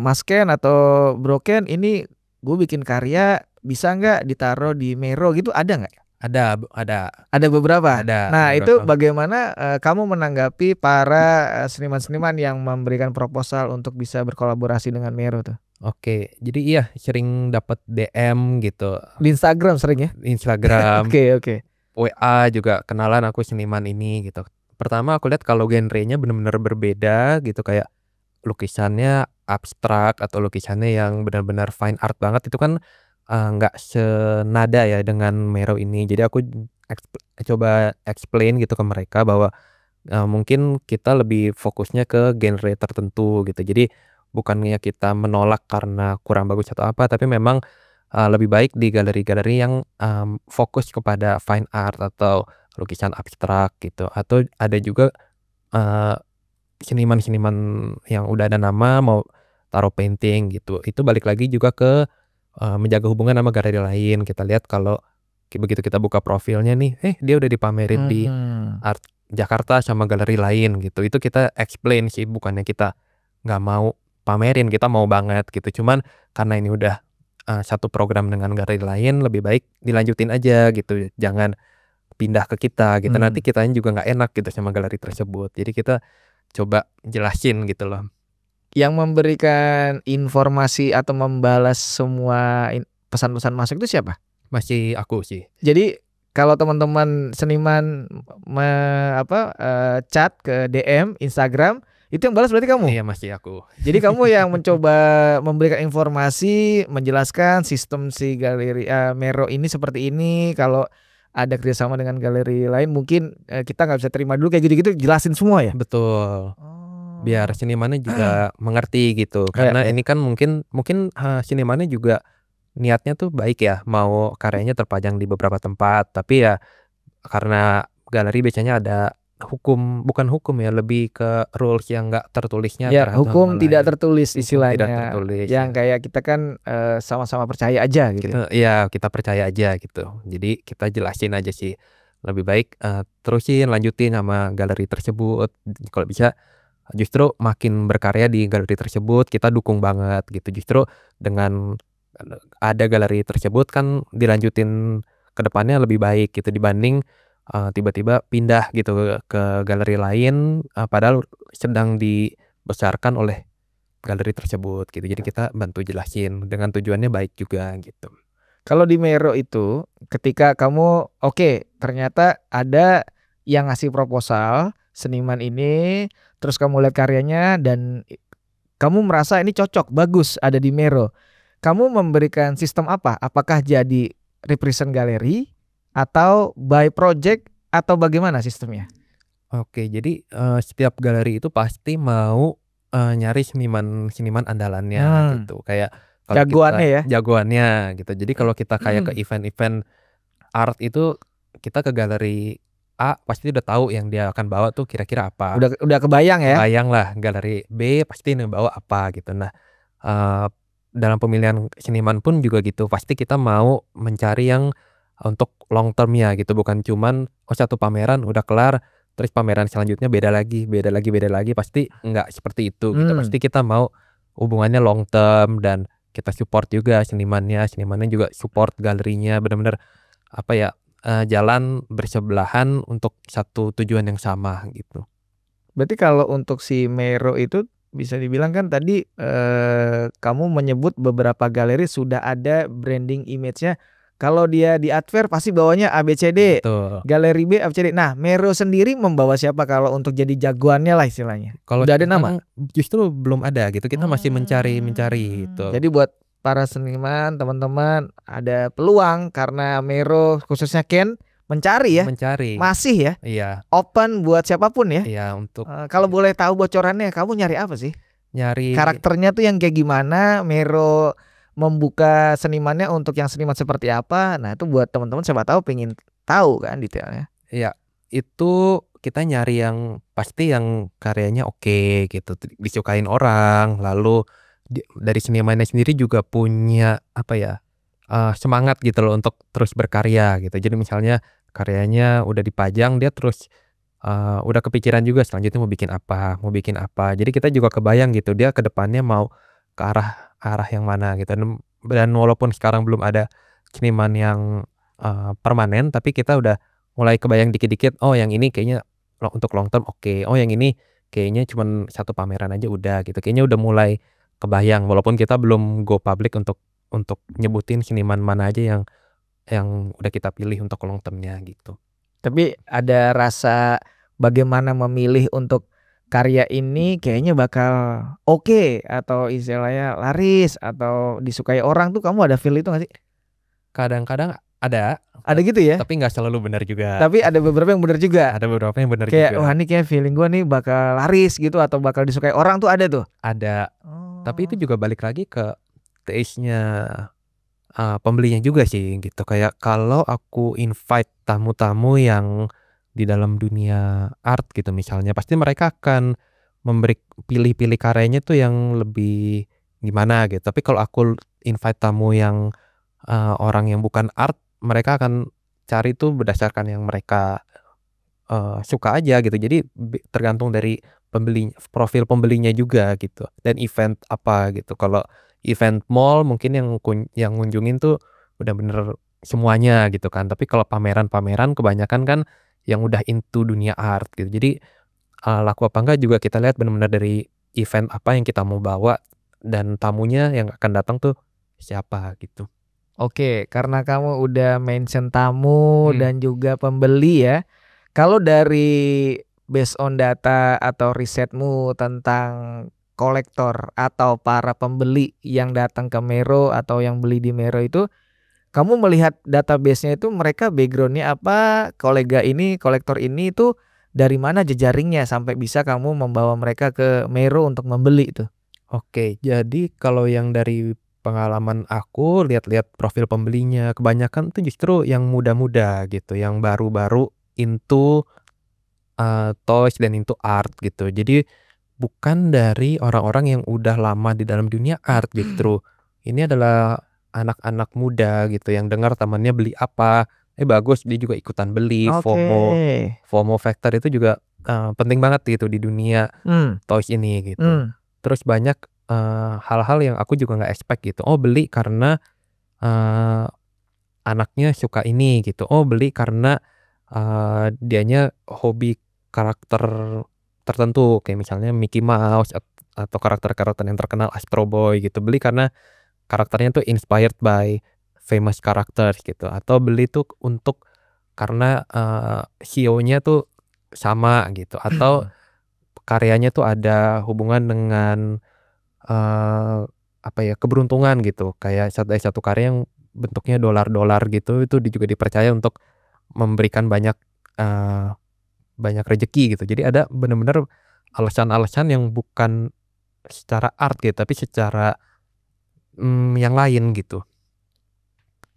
Mas Ken atau Bro Ken, ini gue bikin karya bisa nggak ditaruh di Meiro gitu, ada nggak? Ada beberapa. Nah, beberapa. itu bagaimana kamu menanggapi para seniman-seniman yang memberikan proposal untuk bisa berkolaborasi dengan Meiro tuh? Oke, jadi iya sering dapat DM gitu. Di Instagram sering ya? Instagram. Oke. WA juga, kenalan aku seniman ini gitu. Pertama aku lihat kalau genrenya benar-benar berbeda gitu, kayak lukisannya abstrak atau lukisannya yang benar-benar fine art banget, itu kan nggak senada ya dengan Meiro ini. Jadi aku coba explain gitu ke mereka bahwa mungkin kita lebih fokusnya ke genre tertentu gitu. Jadi bukannya kita menolak karena kurang bagus atau apa, tapi memang lebih baik di galeri-galeri yang fokus kepada fine art atau lukisan abstrak gitu. Atau ada juga seniman-seniman yang udah ada nama mau taruh painting gitu. Itu balik lagi juga ke menjaga hubungan sama galeri lain. Kita lihat kalau begitu kita buka profilnya nih, dia udah dipamerin di Art Jakarta sama galeri lain gitu. Itu kita explain sih, bukannya kita nggak mau pamerin, kita mau banget gitu. Cuman karena ini udah satu program dengan galeri lain, lebih baik dilanjutin aja gitu, jangan pindah ke kita gitu. Nanti kitanya juga nggak enak gitu sama galeri tersebut. Jadi kita coba jelasin gitu loh. Yang memberikan informasi atau membalas semua pesan-pesan masuk itu siapa? Masih aku sih. Jadi kalau teman-teman seniman chat ke DM Instagram, itu yang balas berarti kamu? Iya, masih aku. Jadi kamu yang mencoba memberikan informasi, menjelaskan sistem si galeri Mero ini seperti ini. Kalau ada kerjasama dengan galeri lain mungkin kita nggak bisa terima dulu, kayak gitu-gitu jelasin semua ya? Betul. Biar senimannya juga mengerti gitu. Karena ini kan mungkin senimannya juga niatnya tuh baik ya, mau karyanya terpajang di beberapa tempat, tapi ya karena galeri biasanya ada bukan hukum ya, lebih ke rules yang nggak tertulisnya. Ya, hukum tidak tertulis istilahnya. Tidak tertulis, yang kayak kita kan sama-sama percaya aja gitu. Iya, kita percaya aja gitu. Jadi kita jelasin aja sih. Lebih baik terusin, lanjutin sama galeri tersebut. Kalau bisa justru makin berkarya di galeri tersebut, kita dukung banget gitu. Justru dengan ada galeri tersebut kan dilanjutin ke depannya lebih baik gitu, dibanding tiba-tiba pindah gitu ke galeri lain padahal sedang dibesarkan oleh galeri tersebut gitu. Jadi kita bantu jelasin dengan tujuannya baik juga gitu. Kalau di Mero itu ketika kamu ternyata ada yang ngasih proposal seniman ini, terus kamu lihat karyanya dan kamu merasa ini cocok, bagus ada di Mero. Kamu memberikan sistem apa? Apakah jadi represent galeri atau by project atau bagaimana sistemnya? Oke, jadi setiap galeri itu pasti mau nyari seniman andalannya gitu. Kayak kalau jagoannya ya. Jagoannya gitu. Jadi kalau kita kayak ke event-event art itu, kita ke galeri A pasti udah tahu yang dia akan bawa tuh kira-kira apa. Udah kebayang ya? Kebayang lah. Galeri B pasti bawa apa gitu. Nah, dalam pemilihan seniman pun juga gitu. Pasti kita mau mencari yang untuk long term ya gitu, bukan cuman satu pameran udah kelar terus pameran selanjutnya beda lagi, pasti enggak seperti itu gitu. Pasti kita mau hubungannya long term dan kita support juga senimannya juga support galerinya, benar-benar jalan bersebelahan untuk satu tujuan yang sama gitu. Berarti kalau untuk si Mero itu bisa dibilang kan tadi kamu menyebut beberapa galeri sudah ada branding image-nya. Kalau dia di Adver pasti bawanya ABCD. Betul. Galeri B ABCD. Nah, Mero sendiri membawa siapa kalau untuk jadi jagoannya lah istilahnya? Kalau udah ada nama? Justru belum ada gitu. Kita masih mencari gitu. Jadi buat para seniman, teman-teman, ada peluang karena Mero khususnya Ken mencari ya. Masih ya. Iya. Open buat siapapun ya. Iya, untuk kalau boleh tahu bocorannya, kamu nyari apa sih? Nyari karakternya tuh yang kayak gimana? Mero membuka senimannya untuk yang seniman seperti apa? Nah, itu buat teman-teman siapa tahu pengen tahu kan detailnya. Iya, itu kita nyari yang pasti yang karyanya oke gitu, disukain orang, lalu dari senimannya sendiri juga punya semangat gitu loh untuk terus berkarya gitu. Jadi misalnya karyanya udah dipajang, dia terus udah kepikiran juga selanjutnya mau bikin apa. Jadi kita juga kebayang gitu dia ke depannya mau ke arah yang mana gitu. Dan walaupun sekarang belum ada seniman yang permanen, tapi kita udah mulai kebayang dikit-dikit, oh yang ini kayaknya untuk long term oke. Oh yang ini kayaknya cuman satu pameran aja udah gitu. Kayaknya udah mulai kebayang walaupun kita belum go public untuk nyebutin seniman mana aja yang udah kita pilih untuk long termnya gitu. Tapi ada rasa bagaimana memilih untuk karya ini kayaknya bakal oke atau istilahnya laris atau disukai orang tuh, kamu ada feel itu gak sih? Kadang-kadang ada gitu ya? Tapi nggak selalu benar juga. Tapi ada beberapa yang benar juga. Ada beberapa yang benar kayak, juga. Wah ini kayak feeling gue nih bakal laris gitu atau bakal disukai orang tuh ada tuh? Ada. Tapi itu juga balik lagi ke taste-nya pembelinya juga sih gitu. Kayak kalau aku invite tamu-tamu yang di dalam dunia art gitu misalnya, pasti mereka akan pilih-pilih karyanya tuh yang lebih gimana gitu. Tapi kalau aku invite tamu yang orang yang bukan art, mereka akan cari tuh berdasarkan yang mereka suka aja gitu. Jadi tergantung dari profil pembelinya juga gitu, dan event apa gitu. Kalau event mall mungkin yang ngunjungin tuh udah bener semuanya gitu kan. Tapi kalau pameran-pameran kebanyakan kan yang udah into dunia art gitu. Jadi laku apa enggak juga kita lihat benar-benar dari event apa yang kita mau bawa dan tamunya yang akan datang tuh siapa gitu. Oke, karena kamu udah mention tamu dan juga pembeli ya. Kalau dari based on data atau risetmu tentang kolektor atau para pembeli yang datang ke Mero atau yang beli di Mero itu, kamu melihat database-nya itu mereka background-nya apa, kolektor ini itu dari mana jejaringnya sampai bisa kamu membawa mereka ke Mero untuk membeli itu? Oke, jadi kalau yang dari pengalaman aku lihat-lihat profil pembelinya, kebanyakan tuh justru yang muda-muda gitu, yang baru-baru into toys dan into art gitu. Jadi bukan dari orang-orang yang udah lama di dalam dunia art gitu. Ini adalah anak-anak muda gitu yang dengar temannya beli apa, bagus dia juga ikutan beli. FOMO factor itu juga penting banget gitu di dunia toys ini gitu. Terus banyak hal-hal yang aku juga nggak expect gitu. Oh, beli karena anaknya suka ini gitu. Oh, beli karena dianya hobi karakter tertentu kayak misalnya Mickey Mouse atau karakter-karakter yang terkenal, Astro Boy gitu. Beli karena karakternya tuh inspired by famous characters gitu. Atau beli tuh untuk karena CEO-nya tuh sama gitu. Atau karyanya tuh ada hubungan dengan keberuntungan gitu. Kayak satu karya yang bentuknya dolar-dolar gitu, itu juga dipercaya untuk memberikan banyak rezeki gitu. Jadi ada benar-benar alasan-alasan yang bukan secara art gitu, tapi secara yang lain gitu.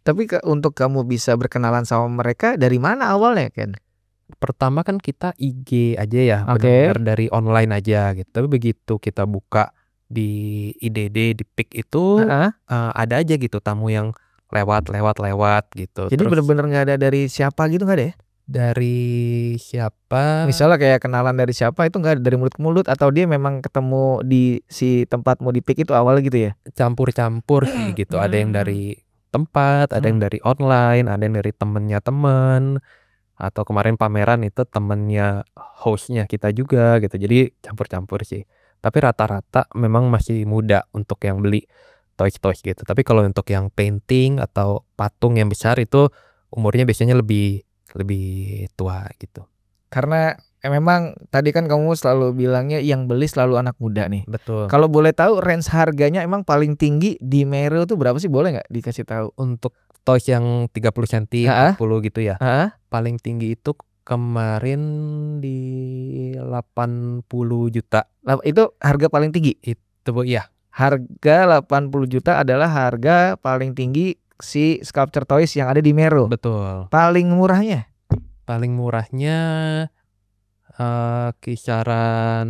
Tapi untuk kamu bisa berkenalan sama mereka dari mana awalnya, Ken? Pertama kan kita IG aja ya, Oke. benar-benar dari online aja gitu. Tapi begitu kita buka di IDD, di PIK itu ada aja gitu tamu yang lewat gitu. Jadi benar-benar nggak ada dari siapa gitu, nggak ada ya? Dari siapa? Misalnya kayak kenalan dari siapa itu nggak ada, dari mulut ke mulut, atau dia memang ketemu di si tempatmu di PIK itu awal gitu ya? Campur-campur sih gitu. Ada yang dari tempat, ada yang dari online, ada yang dari temennya temen, atau kemarin pameran itu temennya hostnya kita juga gitu. Jadi campur-campur sih. Tapi rata-rata memang masih muda untuk yang beli toys gitu. Tapi kalau untuk yang painting atau patung yang besar itu umurnya biasanya lebih tua gitu. Karena memang tadi kan kamu selalu bilangnya yang beli selalu anak muda nih. Betul. Kalau boleh tahu range harganya emang paling tinggi di Mero tuh berapa sih, boleh nggak dikasih tahu? Untuk toys yang 30 cm, 40 gitu ya. Paling tinggi itu kemarin di 80 juta. Itu harga paling tinggi? Itu ya. Harga 80 juta adalah harga paling tinggi si sculpture toys yang ada di Mero. Betul. Paling murahnya? Paling murahnya kisaran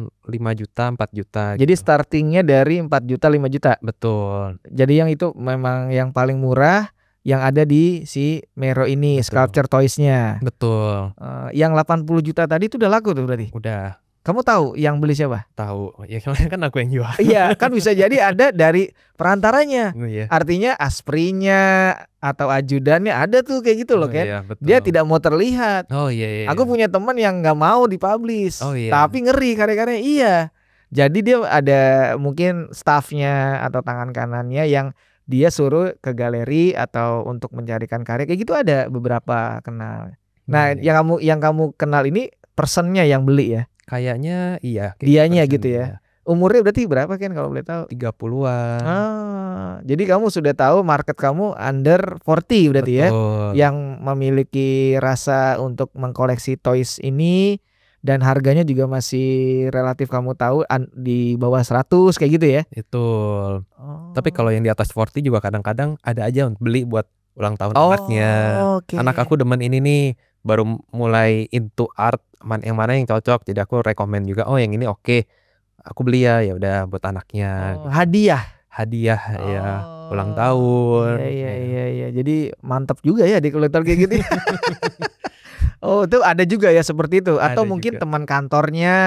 5 juta, 4 juta. Jadi gitu. startingnya dari 4 juta, 5 juta? Betul. Jadi yang itu memang yang paling murah yang ada di si Mero ini. Betul. Sculpture toysnya. Betul. Yang 80 juta tadi itu udah laku tuh berarti? Udah. Kamu tahu yang beli siapa? Tahu. Ya kan aku yang jual. Iya, kan bisa jadi ada dari perantaranya. Iya. Artinya asprinya atau ajudannya ada tuh kayak gitu loh, kan? Iya, betul. Dia tidak mau terlihat. Oh iya. Aku punya teman yang nggak mau dipublish. Oh, iya. Tapi ngeri karya-karya. Iya. Jadi dia ada mungkin staffnya atau tangan kanannya yang dia suruh ke galeri atau untuk mencarikan karya kayak gitu, ada beberapa kenal. Nah, yang kamu kenal ini personnya yang beli ya? Kayaknya iya. Dianya gitu ya. Umurnya berarti berapa, kan kalau boleh tahu? 30-an. Jadi kamu sudah tahu market kamu under 40 berarti. Betul. Ya. Yang memiliki rasa untuk mengkoleksi toys ini dan harganya juga masih relatif kamu tahu di bawah 100 kayak gitu ya. Betul. Tapi kalau yang di atas 40 juga kadang-kadang ada aja untuk beli buat ulang tahun anaknya. Okay. Anak aku demen ini nih, baru mulai into art, yang mana yang cocok. Jadi aku rekomen juga, oh yang ini oke. Aku beli ya udah buat anaknya. Hadiah ya, ulang tahun. Iya. Jadi mantap juga ya di kolektor kayak gitu. Oh, itu ada juga ya seperti itu. Atau ada mungkin juga teman kantornya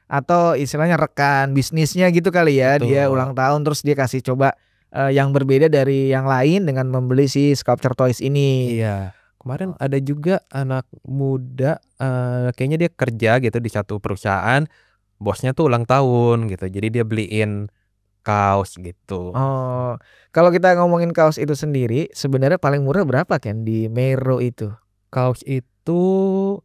atau istilahnya rekan bisnisnya gitu kali ya. Betul. Dia ulang tahun terus dia kasih coba yang berbeda dari yang lain dengan membeli si Sculpture Toys ini. Iya. Kemarin ada juga anak muda, kayaknya dia kerja gitu di satu perusahaan, bosnya tuh ulang tahun gitu, jadi dia beliin kaos gitu. Oh, kalau kita ngomongin kaos itu sendiri, sebenarnya paling murah berapa Ken di Mero itu? Kaos itu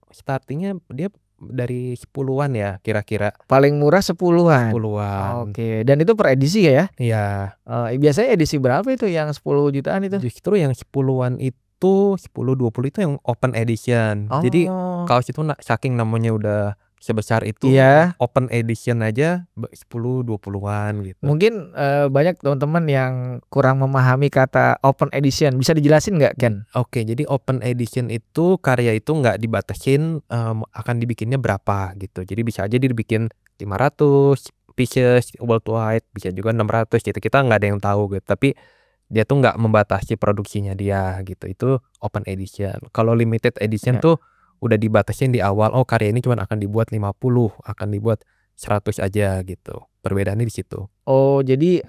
starting-nya dia dari 10-an ya kira-kira. Paling murah 10-an. 10-an. Oke, dan itu per edisi ya? Iya. Biasanya edisi berapa itu yang 10 jutaan itu? Justru yang 10-an itu 10-20 itu yang open edition. Jadi Oh, kaos itu saking namanya udah sebesar itu, iya. open edition aja 10-20-an gitu. Mungkin banyak teman-teman yang kurang memahami kata open edition. Bisa dijelasin nggak Ken? Oke, jadi open edition itu karya itu nggak dibatasin akan dibikinnya berapa gitu. Jadi bisa aja dibikin 500 pieces worldwide, bisa juga 600 gitu. Kita nggak ada yang tahu gitu. Tapi dia tuh nggak membatasi produksinya dia gitu. Itu open edition. Kalau limited edition Ya. tuh udah dibatasin di awal. Oh, karya ini cuma akan dibuat 50, akan dibuat 100 aja gitu. Perbedaannya di situ. Oh, jadi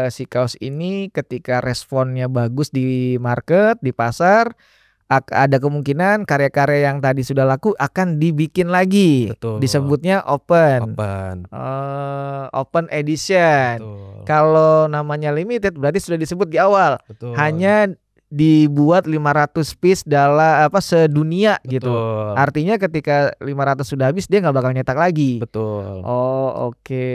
si kaos ini ketika responnya bagus di market, di pasar, ada kemungkinan karya-karya yang tadi sudah laku akan dibikin lagi. Betul. Disebutnya open. Open edition. Betul. Kalau namanya limited berarti sudah disebut di awal. Betul. Hanya dibuat 500 piece dalam sedunia gitu. Betul. Artinya ketika 500 sudah habis dia nggak bakal nyetak lagi. Betul. Oh, oke.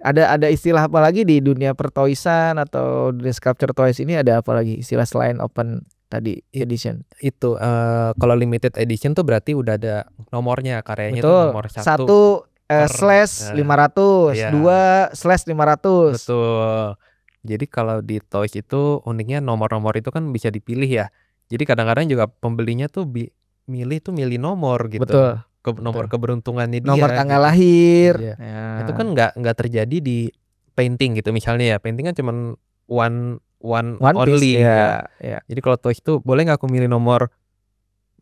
Ada istilah apa lagi di dunia pertoisan atau dunia sculpture toys ini, ada apa lagi istilah selain open tadi edition? Itu kalau limited edition tuh berarti udah ada nomornya, karyanya tuh Betul. nomor 1. 1/500, Iya. 2/500. Betul. Jadi kalau di toys itu uniknya nomor-nomor itu kan bisa dipilih ya. Jadi kadang-kadang juga pembelinya tuh milih nomor gitu. Betul. Nomor keberuntungannya dia. Nomor tanggal gitu. lahir. Iya. Ya. Itu kan nggak terjadi di painting gitu misalnya ya. Painting kan cuman one only piece, ya. ya. Jadi kalau toys tuh boleh nggak aku milih nomor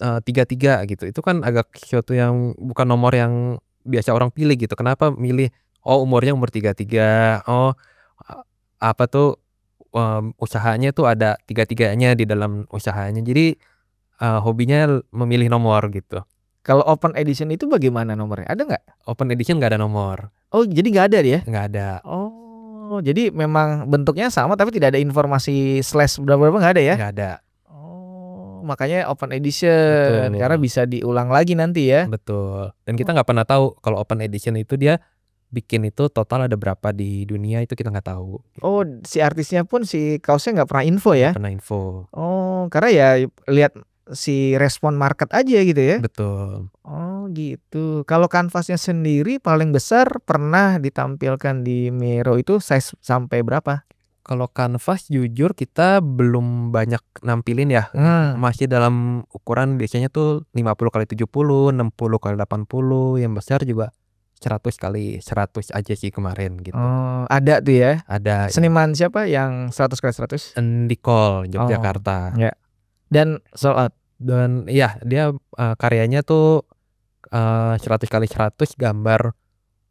33 gitu. Itu kan agak sesuatu yang bukan nomor yang biasa orang pilih gitu. Kenapa milih umurnya umur 33. Apa tuh usahanya tuh ada 3-3-nya di dalam usahanya. Jadi hobinya memilih nomor gitu. Kalau open edition itu bagaimana nomornya? Ada nggak? Open edition nggak ada nomor. Oh, jadi nggak ada dia? Nggak ada. Oh, jadi memang bentuknya sama tapi tidak ada informasi slash berapa nggak ada ya? Nggak ada. Oh, makanya open edition. Betul. Karena bisa diulang lagi nanti ya. Betul. Dan kita nggak pernah tahu kalau open edition itu dia bikin itu total ada berapa di dunia, itu kita nggak tahu. Oh, si artisnya pun si kaosnya nggak pernah info ya? Pernah info. Oh, karena ya lihat si respon market aja gitu ya? Betul. Oh gitu. Kalau kanvasnya sendiri paling besar pernah ditampilkan di Mero itu size sampai berapa? Kalau kanvas jujur kita belum banyak nampilin ya. Masih dalam ukuran biasanya tuh 50x70, 60x80, yang besar juga 100x100 aja sih kemarin gitu. Oh, ada tuh ya? Ada. Seniman siapa yang 100x100? Nicole, Yogyakarta. Ya. Dan sold out. Dan iya, dia karyanya tuh 100x100 gambar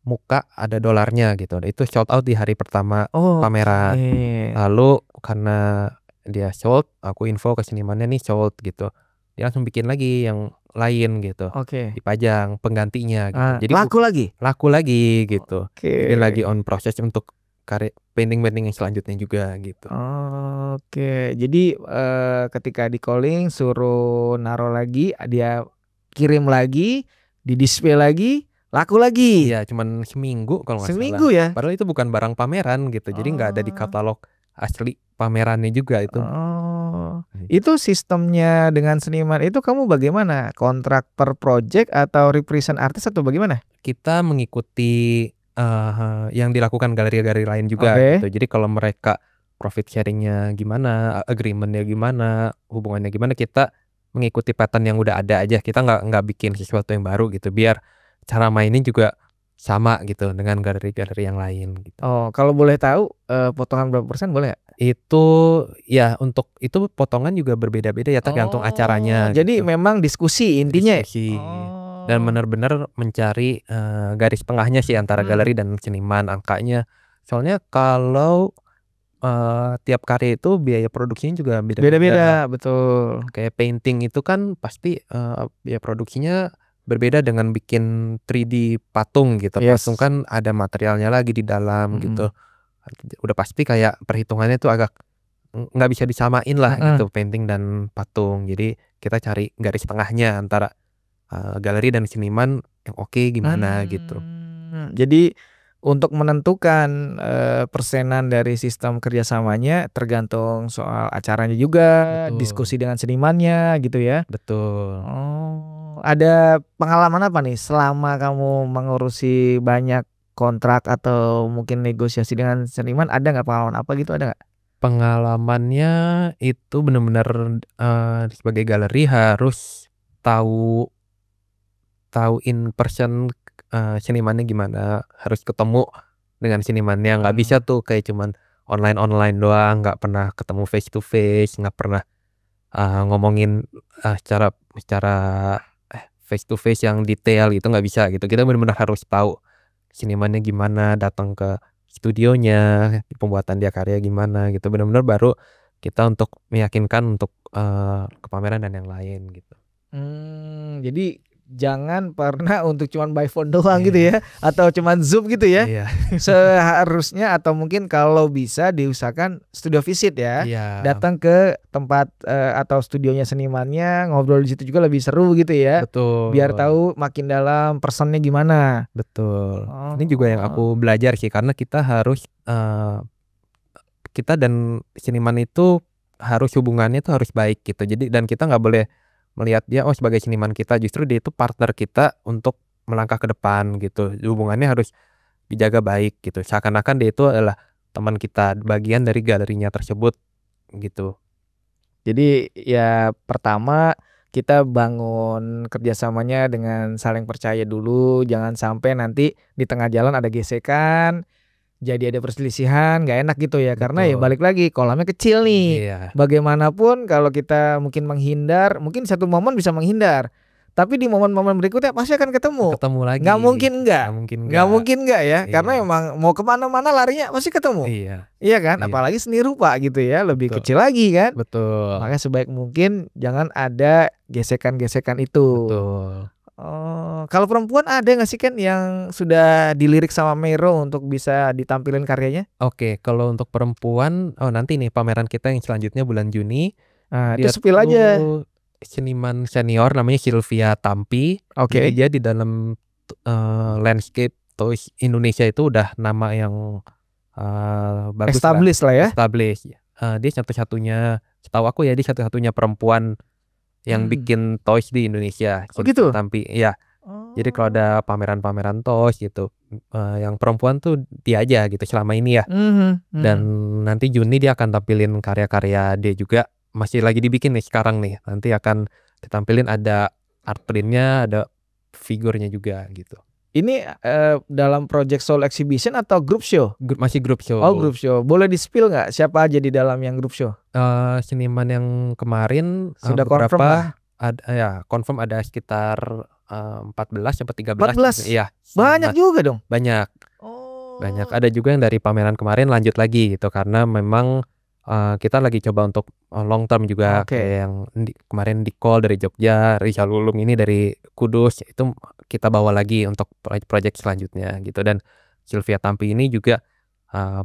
muka ada dolarnya gitu. Itu sold out di hari pertama pameran. Lalu karena dia sold, aku info ke senimannya nih sold gitu. Dia langsung bikin lagi yang lain gitu. Dipajang penggantinya gitu. Jadi laku lagi gitu. Jadi lagi on proses untuk karya painting yang selanjutnya juga gitu. Oke. Jadi ketika di calling suruh naruh lagi, dia kirim lagi, di display lagi, laku lagi. Iya, cuman seminggu kalau nggak salah. Seminggu ya? Padahal itu bukan barang pameran gitu. Jadi nggak ada di katalog asli pamerannya juga itu. Itu sistemnya dengan seniman itu kamu bagaimana? Kontrak per project atau represent artis atau bagaimana? Kita mengikuti yang dilakukan galeri-galeri lain juga gitu. Jadi kalau mereka profit sharingnya gimana, agreementnya gimana, hubungannya gimana, kita mengikuti pattern yang udah ada aja. Kita nggak bikin sesuatu yang baru gitu. Biar cara mainnya juga sama gitu dengan galeri-galeri yang lain gitu. Kalau boleh tahu potongan berapa persen boleh gak? Itu ya untuk itu potongan juga berbeda-beda ya tergantung acaranya. Jadi gitu. memang diskusi intinya. Diskusi. dan benar-benar mencari garis tengahnya sih antara galeri dan seniman, angkanya. Soalnya kalau tiap karya itu biaya produksinya juga beda-beda. Beda-beda, betul. Kayak painting itu kan pasti biaya produksinya berbeda dengan bikin 3D patung gitu. Yes. Patung kan ada materialnya lagi di dalam gitu. Udah pasti kayak perhitungannya tuh agak nggak bisa disamain lah gitu, painting dan patung. Jadi kita cari garis tengahnya antara galeri dan seniman yang oke gimana gitu. Jadi untuk menentukan persenan dari sistem kerjasamanya tergantung soal acaranya juga, Betul. diskusi dengan senimannya gitu ya. Betul. Ada pengalaman apa nih selama kamu mengurusi banyak kontrak atau mungkin negosiasi dengan seniman, ada nggak pengalaman apa gitu, ada nggak? Pengalamannya itu benar-benar sebagai galeri harus tahu in person senimannya gimana, harus ketemu dengan senimannya, nggak bisa tuh kayak cuman online doang, nggak pernah ketemu face to face, nggak pernah ngomongin secara face to face yang detail gitu, nggak bisa gitu. Kita benar-benar harus tahu senimannya gimana, datang ke studionya, pembuatan dia karya gimana gitu, benar-benar baru kita untuk meyakinkan untuk ke pameran dan yang lain gitu. Jadi jangan pernah untuk cuman by phone doang gitu ya, atau cuman Zoom gitu ya. Seharusnya atau mungkin kalau bisa diusahakan studio visit ya. Datang ke tempat atau studionya senimannya, ngobrol di situ juga lebih seru gitu ya. Betul. Biar tahu makin dalam personnya gimana. Betul. Ini juga yang aku belajar sih, karena kita harus kita dan seniman itu harus hubungannya tuh harus baik gitu. Jadi dan kita nggak boleh melihat dia sebagai seniman kita, justru dia itu partner kita untuk melangkah ke depan gitu. Hubungannya harus dijaga baik gitu. Seakan-akan dia itu adalah teman kita, bagian dari galerinya tersebut gitu. Jadi ya pertama kita bangun kerjasamanya dengan saling percaya dulu, jangan sampai nanti di tengah jalan ada gesekan, jadi ada perselisihan, nggak enak gitu ya. Karena ya balik lagi kolamnya kecil nih. Bagaimanapun kalau kita mungkin menghindar, mungkin satu momen bisa menghindar, tapi di momen-momen berikutnya pasti akan ketemu lagi. Nggak mungkin enggak ya. Karena emang mau kemana-mana larinya pasti ketemu. Iya kan, apalagi seni rupa gitu ya, lebih kecil lagi kan. Betul. Makanya sebaik mungkin jangan ada gesekan-gesekan itu. Betul. Kalau perempuan ada nggak sih kan yang sudah dilirik sama Mero untuk bisa ditampilin karyanya? Oke, kalau untuk perempuan, nanti nih pameran kita yang selanjutnya bulan Juni. Itu spill aja. Seniman senior namanya Sylvia Tampi. Jadi dia di dalam landscape toys Indonesia itu udah nama yang bagus, established lah ya. Dia satu-satunya, setahu aku ya, dia satu-satunya perempuan yang bikin toys di Indonesia. Gitu? Tampi, ya. Jadi kalau ada pameran-pameran toys gitu, yang perempuan tuh dia aja gitu selama ini ya. Dan nanti Juni dia akan tampilin karya-karya dia juga, masih lagi dibikin nih sekarang nih. Nanti akan ditampilin, ada art printnya, ada figurnya juga gitu. Ini dalam Project Soul Exhibition atau group show? Masih group show. Group show. Boleh di-spill nggak siapa aja di dalam yang group show? Seniman yang kemarin sudah beberapa confirm confirm ada sekitar 14 sampai 13. 14? Iya. Banyak juga dong. Banyak. Banyak. Ada juga yang dari pameran kemarin lanjut lagi gitu, karena memang kita lagi coba untuk long term juga. Kayak yang kemarin di Call dari Jogja, Rizal Ulum ini dari Kudus, itu kita bawa lagi untuk project selanjutnya gitu. Dan Sylvia Tampi ini juga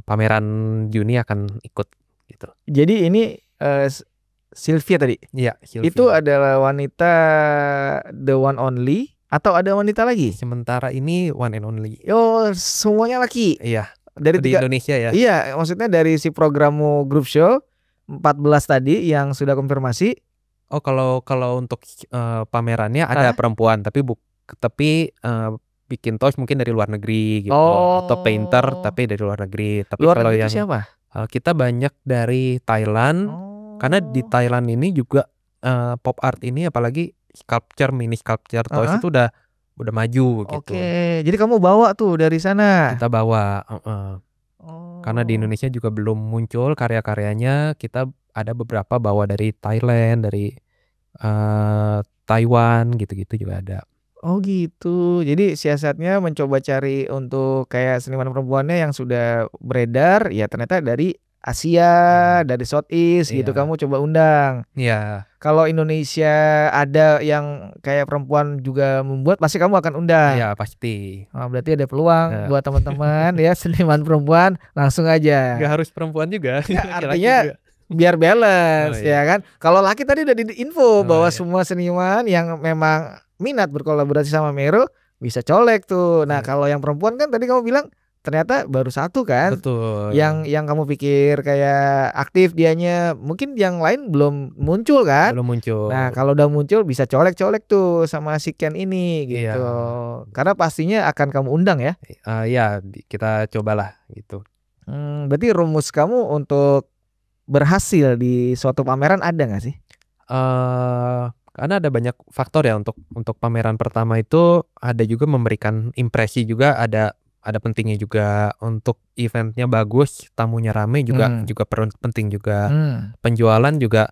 pameran Juni akan ikut gitu. Jadi ini Sylvia tadi? Iya, Sylvia. Itu adalah wanita the one only atau ada wanita lagi? Sementara ini one and only. Semuanya laki? Iya. Dari di Indonesia ya. Iya, maksudnya dari si programmu group show 14 tadi yang sudah konfirmasi. Kalau untuk pamerannya ada perempuan, tapi bikin toys mungkin dari luar negeri gitu, atau painter tapi dari luar negeri. Tapi luar kalau negeri yang siapa? Kita banyak dari Thailand. Karena di Thailand ini juga pop art ini, apalagi mini sculpture toys itu udah maju gitu. Jadi kamu bawa tuh dari sana. Kita bawa. Karena di Indonesia juga belum muncul karya-karyanya. Kita ada beberapa bawa dari Thailand, dari Taiwan gitu-gitu juga ada. Oh gitu. Jadi siasatnya mencoba cari untuk kayak seniman perempuannya yang sudah beredar, ya ternyata dari Asia, dari Southeast gitu Iya. kamu coba undang. Iya. Kalau Indonesia ada yang kayak perempuan juga membuat, pasti kamu akan undang. Iya pasti. Oh, berarti ada peluang Eee, buat teman-teman ya seniman perempuan langsung aja. nggak harus perempuan juga, Ya laki-laki artinya juga. biar Oh balance iya. ya kan. Kalau laki tadi udah di info Oh bahwa iya. semua seniman yang memang minat berkolaborasi sama Mero bisa colek tuh. Nah, Iya. kalau yang perempuan kan tadi kamu bilang ternyata baru satu kan. Betul. Yang kamu pikir kayak aktif dianya, mungkin yang lain belum muncul kan. Belum Nah, muncul. kalau udah muncul bisa colek-colek tuh sama si Ken ini Iya. gitu. Karena pastinya akan kamu undang ya. Iya kita cobalah gitu. Berarti rumus kamu untuk berhasil di suatu pameran ada nggak sih? Karena ada banyak faktor ya untuk pameran pertama itu, ada juga memberikan impresi juga, ada pentingnya juga, untuk event-nya bagus, tamunya rame juga Hmm. juga penting juga, Hmm. penjualan juga,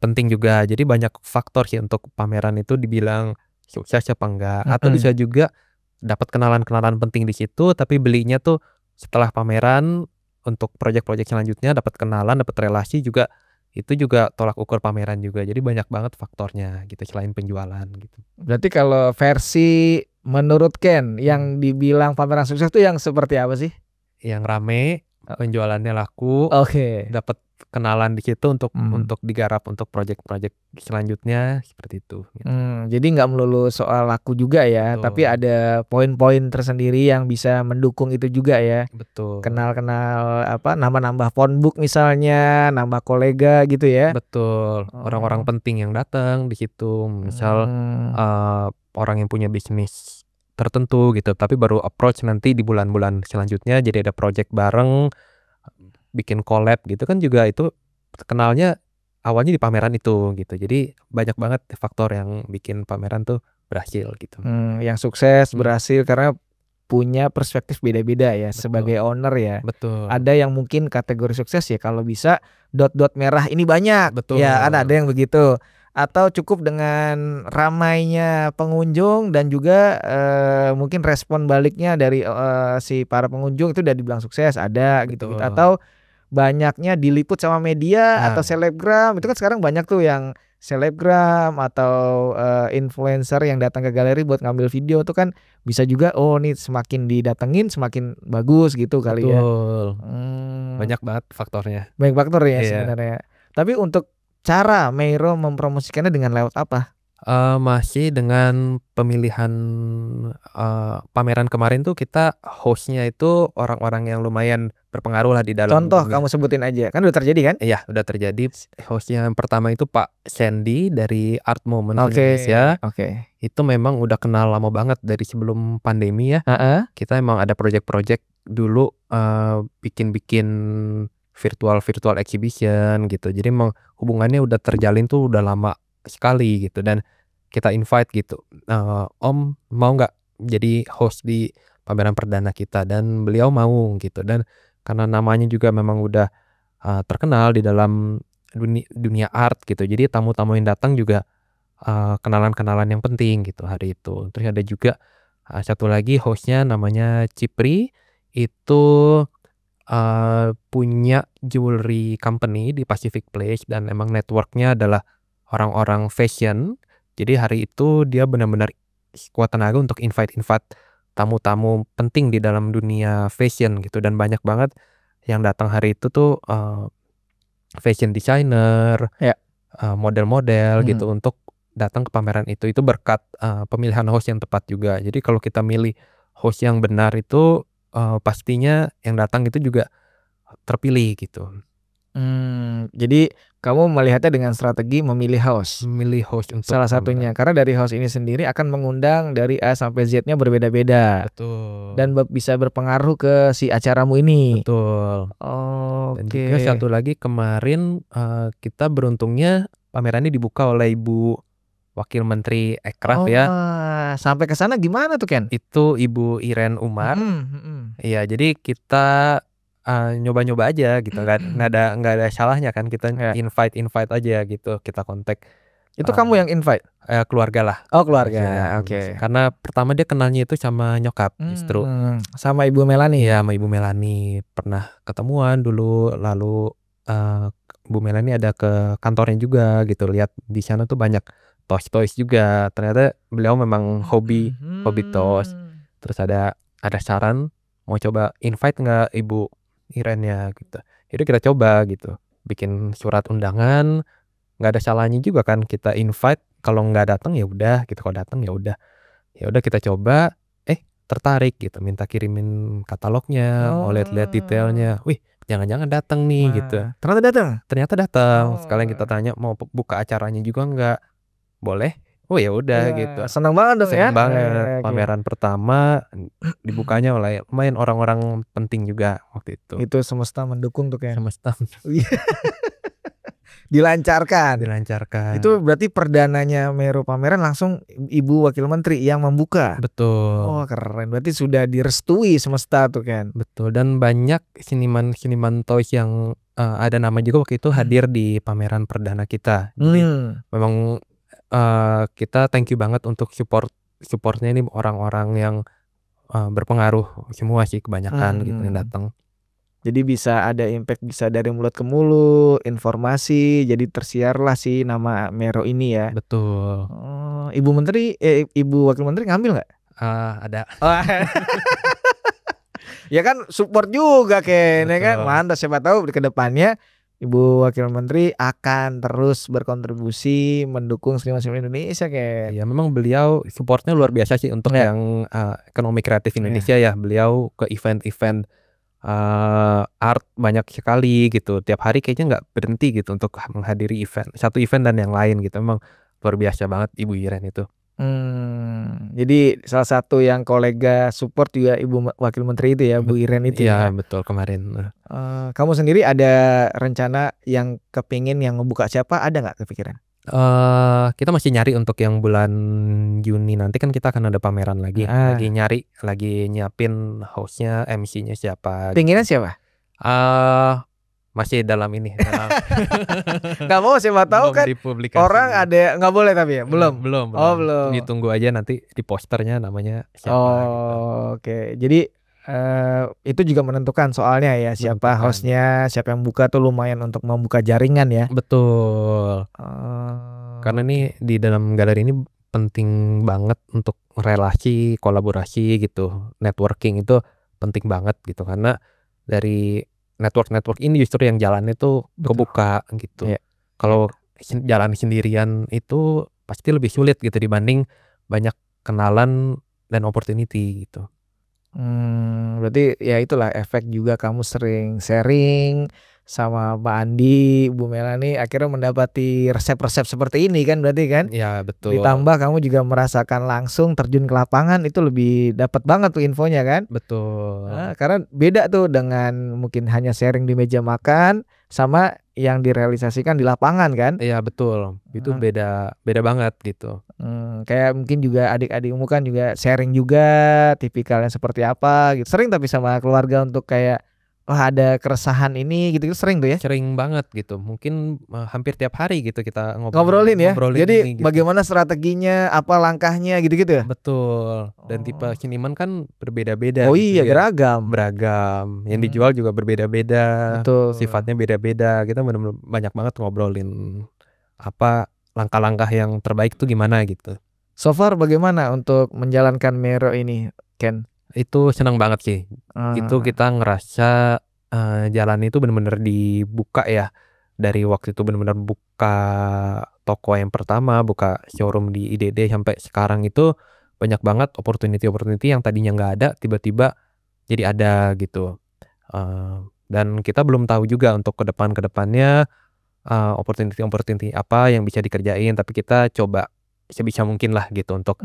penting juga. Jadi banyak faktor sih untuk pameran itu dibilang sukses apa enggak, atau bisa juga dapat kenalan-kenalan penting di situ, tapi belinya tuh setelah pameran, untuk project-project selanjutnya dapat kenalan, dapat relasi juga, itu juga tolak ukur pameran juga. Jadi banyak banget faktornya gitu selain penjualan gitu. Berarti kalau versi menurut Ken Mhm. yang dibilang pameran sukses tuh yang seperti apa sih? Yang rame, penjualannya laku, Oke. dapat kenalan di situ Hmm. untuk digarap untuk project-project selanjutnya, seperti itu gitu. Jadi nggak melulu soal laku juga ya, tapi Betul. ada poin-poin tersendiri yang bisa mendukung itu juga ya. Betul. Kenal-kenal apa, nambah-nambah phonebook misalnya, nambah kolega gitu ya. Betul, orang-orang Oh. penting yang datang di situ, misal, Mmm. orang yang punya bisnis tertentu gitu, tapi baru approach nanti di bulan-bulan selanjutnya, jadi ada project bareng, bikin collab gitu kan juga itu kenalnya awalnya di pameran itu gitu. Jadi banyak banget faktor yang bikin pameran tuh berhasil gitu. Yang sukses, Mmm. berhasil karena punya perspektif beda-beda ya Betul. sebagai owner ya. Betul. Ada yang mungkin kategori sukses ya kalau bisa dot-dot merah ini banyak, ya kan ada Betul. yang begitu. Atau cukup dengan ramainya pengunjung dan juga, mungkin respon baliknya dari, si para pengunjung itu udah dibilang sukses, ada gitu-gitu. Betul. Atau banyaknya diliput sama media atau Nah. selebgram, itu kan sekarang banyak tuh yang selebgram atau, influencer yang datang ke galeri buat ngambil video tuh kan bisa juga, oh nih semakin didatengin semakin bagus gitu kali ya. Betul. Banyak banget faktornya. Banyak faktor ya Iya. sebenarnya. Tapi untuk cara Meiro mempromosikannya dengan lewat apa? Masih dengan pemilihan, pameran kemarin tuh kita host-nya itu orang-orang yang lumayan berpengaruh lah di dalam Contoh dunia. kamu sebutin aja, kan udah terjadi kan? Iya, udah terjadi. Host-nya yang pertama itu Pak Sandy dari Art Moment Oke, Indonesia. oke. Itu memang udah kenal lama banget dari sebelum pandemi ya. Heeh. Kita emang ada project-project dulu, bikin-bikin virtual exhibition gitu. Jadi emang hubungannya udah terjalin tuh udah lama sekali gitu, dan kita invite gitu, "Om mau nggak jadi host di pameran perdana kita?" Dan beliau mau gitu, dan karena namanya juga memang udah, terkenal di dalam dunia art gitu, jadi tamu-tamu yang datang juga, kenalan-kenalan yang penting gitu hari itu. Terus ada juga, satu lagi host-nya namanya Cipri, itu, punya jewelry company di Pacific Place dan emang network-nya adalah orang-orang fashion. Jadi hari itu dia benar-benar sekuat tenaga untuk invite-invite tamu-tamu penting di dalam dunia fashion gitu, dan banyak banget yang datang hari itu tuh, fashion designer, Ya. model-model gitu untuk datang ke pameran itu. Itu berkat, pemilihan host yang tepat juga. Jadi kalau kita milih host yang benar itu, pastinya yang datang itu juga terpilih gitu. Jadi kamu melihatnya dengan strategi memilih host. Memilih host untuk Salah pameran. satunya, karena dari host ini sendiri akan mengundang dari A sampai Z-nya berbeda-beda Betul. dan bisa berpengaruh ke si acaramu ini. Betul. Dan juga Oke. satu lagi kemarin, kita beruntungnya pamerannya dibuka oleh Ibu Wakil Menteri Ekraf Oh, ya. sampai ke sana gimana tuh, Ken? Itu Ibu Irene Umar. Iya, jadi kita, nyoba-nyoba aja gitu kan, nggak ada salahnya kan kita Ya. invite aja gitu, kita kontak Itu kamu yang invite? Keluarga lah. Oh keluarga, Keluarga. oke. Karena pertama dia kenalnya itu sama nyokap justru. Sama Ibu Melani? Iya, sama Ibu Melani pernah ketemuan dulu, lalu Bu Melani ada ke kantornya juga gitu, lihat di sana tuh banyak toys juga. Ternyata beliau memang hobi toys. Terus ada saran mau coba invite nggak Ibu Irennya gitu. Jadi kita coba gitu, bikin surat undangan, nggak ada salahnya juga kan kita invite. Kalau nggak datang ya udah gitu, kalau datang ya udah kita coba. Tertarik gitu, minta kirimin katalognya, mau lihat-lihat detailnya. Wih, jangan-jangan datang nih gitu. Ternyata datang. Sekalian kita tanya mau buka acaranya juga nggak? Boleh. Oh ya udah gitu. Senang banget dong ya. Senang banget. Pameran pertama dibukanya oleh lumayan orang-orang penting juga waktu itu. Itu semesta mendukung tuh kan. Semesta dilancarkan. Itu berarti perdananya Mero pameran langsung Ibu Wakil Menteri yang membuka. Betul. Oh keren. Berarti sudah direstui semesta tuh kan. Betul. Dan banyak seniman toys yang ada nama juga waktu itu hadir di pameran perdana kita. Jadi memang kita thank you banget untuk supportnya ini orang-orang yang berpengaruh semua sih kebanyakan gitu yang datang. Jadi bisa ada impact, bisa dari mulut ke mulut, informasi, jadi tersiarlah si nama Mero ini ya. Betul. Ibu Wakil Menteri ngambil nggak? Ada. Ya kan support juga Ken, ya kan. Mantap, siapa tahu ke depannya Ibu Wakil Menteri akan terus berkontribusi mendukung seniman-seniman Indonesia Ken. Iya, memang beliau supportnya luar biasa sih untuk yang ekonomi kreatif Indonesia ya. Beliau ke event-event art banyak sekali gitu. Tiap hari kayaknya nggak berhenti gitu untuk menghadiri satu event dan yang lain gitu. Memang luar biasa banget Ibu Iren itu. Jadi salah satu yang kolega support juga Ibu Wakil Menteri itu ya, Bu Iren itu. Iya, betul kemarin. Kamu sendiri ada rencana yang kepingin yang membuka siapa, ada nggak kepikiran? Kita masih nyari untuk yang bulan Juni nanti kan kita akan ada pameran lagi. Lagi nyiapin hostnya, MC-nya siapa. Pinginnya siapa? Masih dalam ini. Nggak mau, siapa tahu kan orang ada nggak boleh tapi ya belum. Oh belum. Ditunggu aja nanti di posternya namanya siapa. Oke. Jadi itu juga menentukan soalnya ya siapa hostnya, siapa yang buka tuh lumayan untuk membuka jaringan ya. Betul. Karena nih di dalam galeri ini penting banget untuk relasi, kolaborasi gitu, networking itu penting banget gitu, karena dari network ini justru yang jalan itu kebuka gitu. Kalau jalan sendirian itu pasti lebih sulit gitu dibanding banyak kenalan dan opportunity gitu. Berarti ya itulah efek juga kamu sering sharing sama Mbak Andi, Bu Melani, akhirnya mendapati resep-resep seperti ini kan berarti kan? Iya betul. Ditambah kamu juga merasakan langsung terjun ke lapangan, itu lebih dapat banget tuh infonya kan? Betul. Karena beda tuh dengan mungkin hanya sharing di meja makan sama yang direalisasikan di lapangan kan? Iya betul. Itu beda banget gitu. Kayak mungkin juga adik-adikmu kan juga sharing juga tipikalnya seperti apa gitu. Sering tapi sama keluarga untuk kayak ada keresahan ini gitu sering tuh ya? Sering banget gitu. Mungkin hampir tiap hari gitu kita ngobrolin ya. Jadi ini, gitu. Bagaimana strateginya, apa langkahnya gitu-gitu ya? Betul. Dan tipe seniman kan berbeda-beda. Oh iya, beragam. Yang dijual juga berbeda-beda. Betul. Sifatnya beda-beda. Kita benar-benar banyak banget ngobrolin apa langkah-langkah yang terbaik tuh gimana gitu. So far bagaimana untuk menjalankan Mero ini, Ken? Itu senang banget sih. Itu kita ngerasa jalan itu benar-benar dibuka ya. Dari waktu itu benar-benar buka toko yang pertama, buka showroom di IDD sampai sekarang itu banyak banget opportunity yang tadinya nggak ada tiba-tiba jadi ada gitu. Dan kita belum tahu juga untuk kedepannya opportunity apa yang bisa dikerjain, tapi kita coba sebisa mungkin lah gitu untuk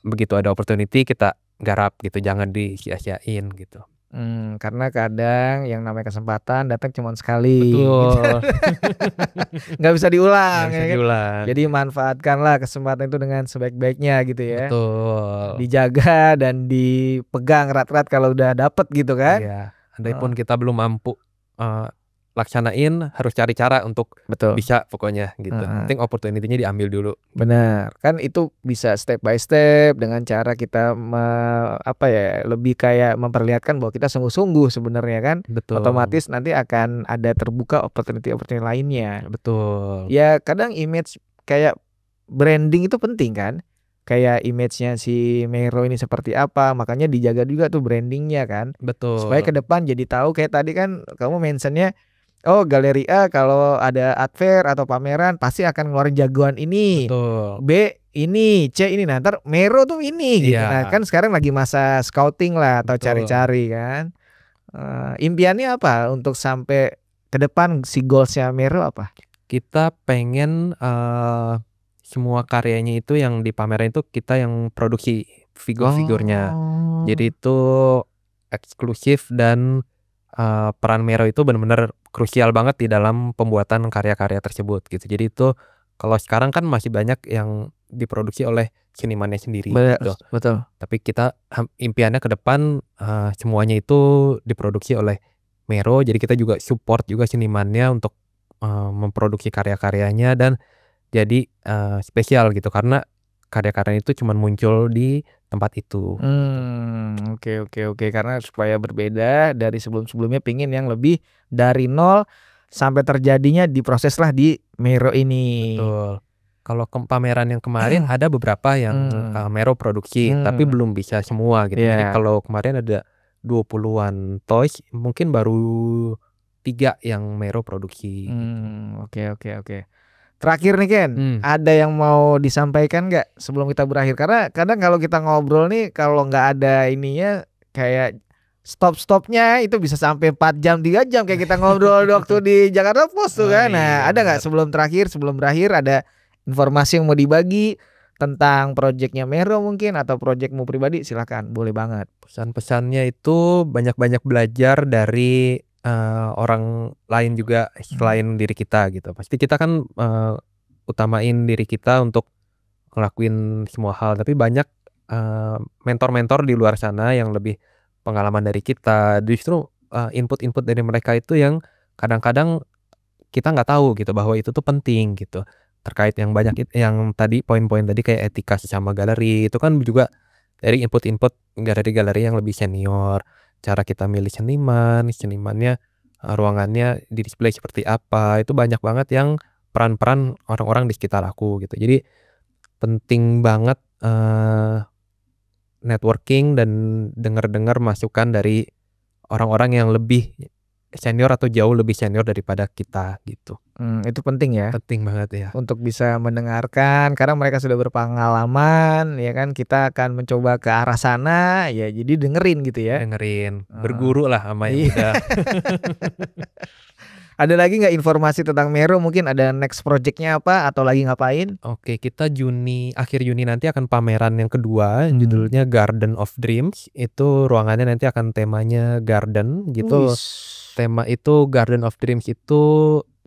begitu ada opportunity kita garap gitu, jangan disia-siain gitu. Karena kadang yang namanya kesempatan datang cuma sekali. Betul. Nggak bisa diulang. Diulang. Jadi manfaatkanlah kesempatan itu dengan sebaik-baiknya gitu ya. Betul. Dijaga dan dipegang erat-erat kalau udah dapet gitu kan. Iya. Andai pun kita belum mampu laksanain harus cari cara untuk Betul. bisa pokoknya gitu. Penting opportunity-nya diambil dulu. Benar, kan itu bisa step by step dengan cara kita lebih kayak memperlihatkan bahwa kita sungguh-sungguh sebenarnya kan. Betul. Otomatis nanti akan ada terbuka opportunity lainnya. Betul. Ya kadang image kayak branding itu penting kan. Kayak image-nya si Mero ini seperti apa, makanya dijaga juga tuh brandingnya kan. Betul. Supaya ke depan jadi tahu kayak tadi kan kamu mentionnya, oh Galeri A kalau ada art fair atau pameran pasti akan ngeluarin jagoan ini. Betul. B ini, C ini, nah ntar Mero tuh ini gitu. Nah kan sekarang lagi masa scouting lah atau cari-cari kan. Impiannya apa untuk sampai ke depan si goalsnya Mero apa? Kita pengen semua karyanya itu yang dipamerin itu kita yang produksi figur-figurnya. Jadi itu eksklusif dan peran Mero itu benar-benar krusial banget di dalam pembuatan karya-karya tersebut gitu. Jadi itu kalau sekarang kan masih banyak yang diproduksi oleh senimannya sendiri gitu. Betul. Tapi kita impiannya ke depan semuanya itu diproduksi oleh Mero. Jadi kita juga support juga senimannya untuk memproduksi karya-karyanya dan jadi spesial gitu karena karya-karya itu cuma muncul di tempat itu. Oke karena supaya berbeda dari sebelum-sebelumnya, pingin yang lebih dari nol sampai terjadinya diproseslah di Mero ini. Betul. Kalau pameran yang kemarin ada beberapa yang Mero produksi tapi belum bisa semua gitu. Jadi kalau kemarin ada 20-an toys, mungkin baru 3 yang Mero produksi. Oke. Terakhir nih Ken, ada yang mau disampaikan nggak sebelum kita berakhir? Karena kadang kalau kita ngobrol nih, kalau nggak ada ininya kayak stopnya itu bisa sampai 4 jam 3 jam kayak kita ngobrol waktu di Jakarta Post tuh kan. Nah ada nggak sebelum berakhir ada informasi yang mau dibagi tentang proyeknya Mero mungkin atau proyekmu pribadi? Silakan, boleh banget. Pesan-pesannya itu banyak-banyak belajar dari orang lain juga selain diri kita gitu. Pasti kita kan utamain diri kita untuk ngelakuin semua hal, tapi banyak mentor-mentor di luar sana yang lebih pengalaman dari kita. Justru input-input dari mereka itu yang kadang-kadang kita nggak tahu gitu bahwa itu tuh penting gitu. Terkait yang banyak yang tadi poin-poin tadi kayak etika sesama galeri itu kan juga dari input-input galeri-galeri yang lebih senior. Cara kita milih senimannya ruangannya di display seperti apa, itu banyak banget yang peran-peran orang-orang di sekitar aku gitu. Jadi penting banget networking dan dengar-dengar masukan dari orang-orang yang lebih senior atau jauh lebih senior daripada kita gitu. Itu penting ya. Penting banget ya. Untuk bisa mendengarkan karena mereka sudah berpengalaman ya kan, kita akan mencoba ke arah sana ya, jadi dengerin gitu ya. Berguru lah sama yang udah. Ada lagi nggak informasi tentang Mero, mungkin ada next projectnya apa atau lagi ngapain? Oke, kita akhir Juni nanti akan pameran yang kedua, judulnya Garden of Dreams. Itu ruangannya nanti akan temanya garden gitu. Tema itu Garden of Dreams itu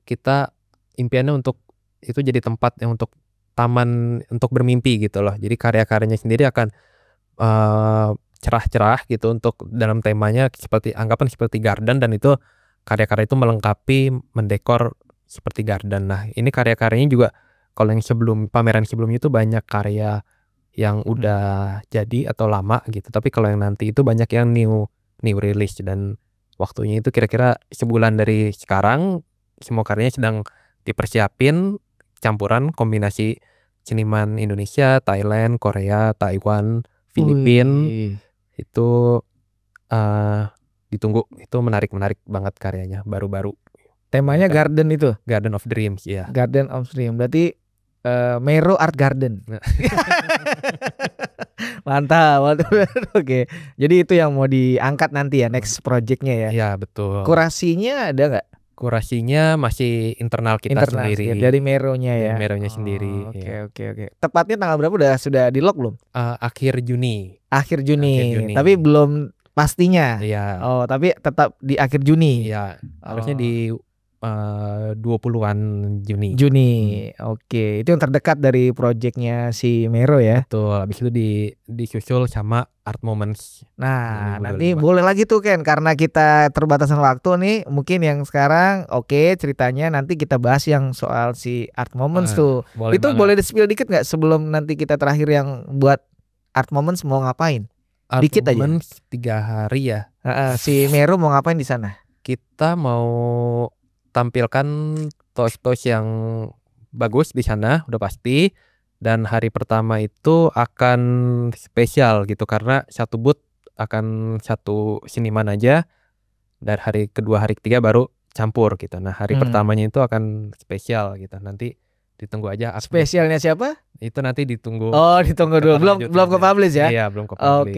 kita impiannya untuk itu jadi tempat yang untuk taman untuk bermimpi gitu loh. Jadi karya-karyanya sendiri akan cerah-cerah gitu untuk dalam temanya anggapan seperti garden, dan itu karya-karya itu melengkapi mendekor seperti garden. Nah, ini karya-karyanya juga kalau yang pameran sebelumnya itu banyak karya yang udah jadi atau lama gitu. Tapi kalau yang nanti itu banyak yang new release, dan waktunya itu kira-kira sebulan dari sekarang. Semua karyanya sedang dipersiapin, campuran kombinasi seniman Indonesia, Thailand, Korea, Taiwan, Filipina. Itu ditunggu, itu menarik banget karyanya, baru-baru. Temanya garden itu? Garden of Dreams ya. Garden of Dreams berarti Mero Art Garden. Mantap. Oke. Jadi itu yang mau diangkat nanti ya, next projectnya ya. Iya betul. Kurasinya ada nggak? Kurasinya masih internal kita sendiri. Dari Meronya ya. Meronya sendiri. Oke. Tepatnya tanggal berapa sudah di lock belum? Akhir Juni. Akhir Juni. Tapi belum pastinya. Iya. Oh, tapi tetap di akhir Juni. Iya. Harusnya di 20-an Juni. Oke, itu yang terdekat dari proyeknya si Mero ya. Betul, habis itu disusul sama Art Moments. Nah, 2022. nanti boleh lagi tuh Ken, karena kita terbatasan waktu nih. Mungkin yang sekarang ceritanya nanti kita bahas yang soal si Art Moments tuh. Boleh Itu banget. boleh di-spill dikit nggak sebelum nanti kita terakhir yang buat Art Moments mau ngapain? Art Dikit aja. Moments 3 hari ya. Si Mero mau ngapain di sana? Kita mau tampilkan toys-toys yang bagus di sana udah pasti, dan hari pertama itu akan spesial gitu karena satu booth akan satu seniman aja, dan hari kedua hari ketiga baru campur gitu. Nah hari pertamanya itu akan spesial gitu, nanti ditunggu aja. Spesialnya siapa? Itu nanti ditunggu. Oh, ditunggu dulu, belum ke publish ya? Iya, belum ke publish.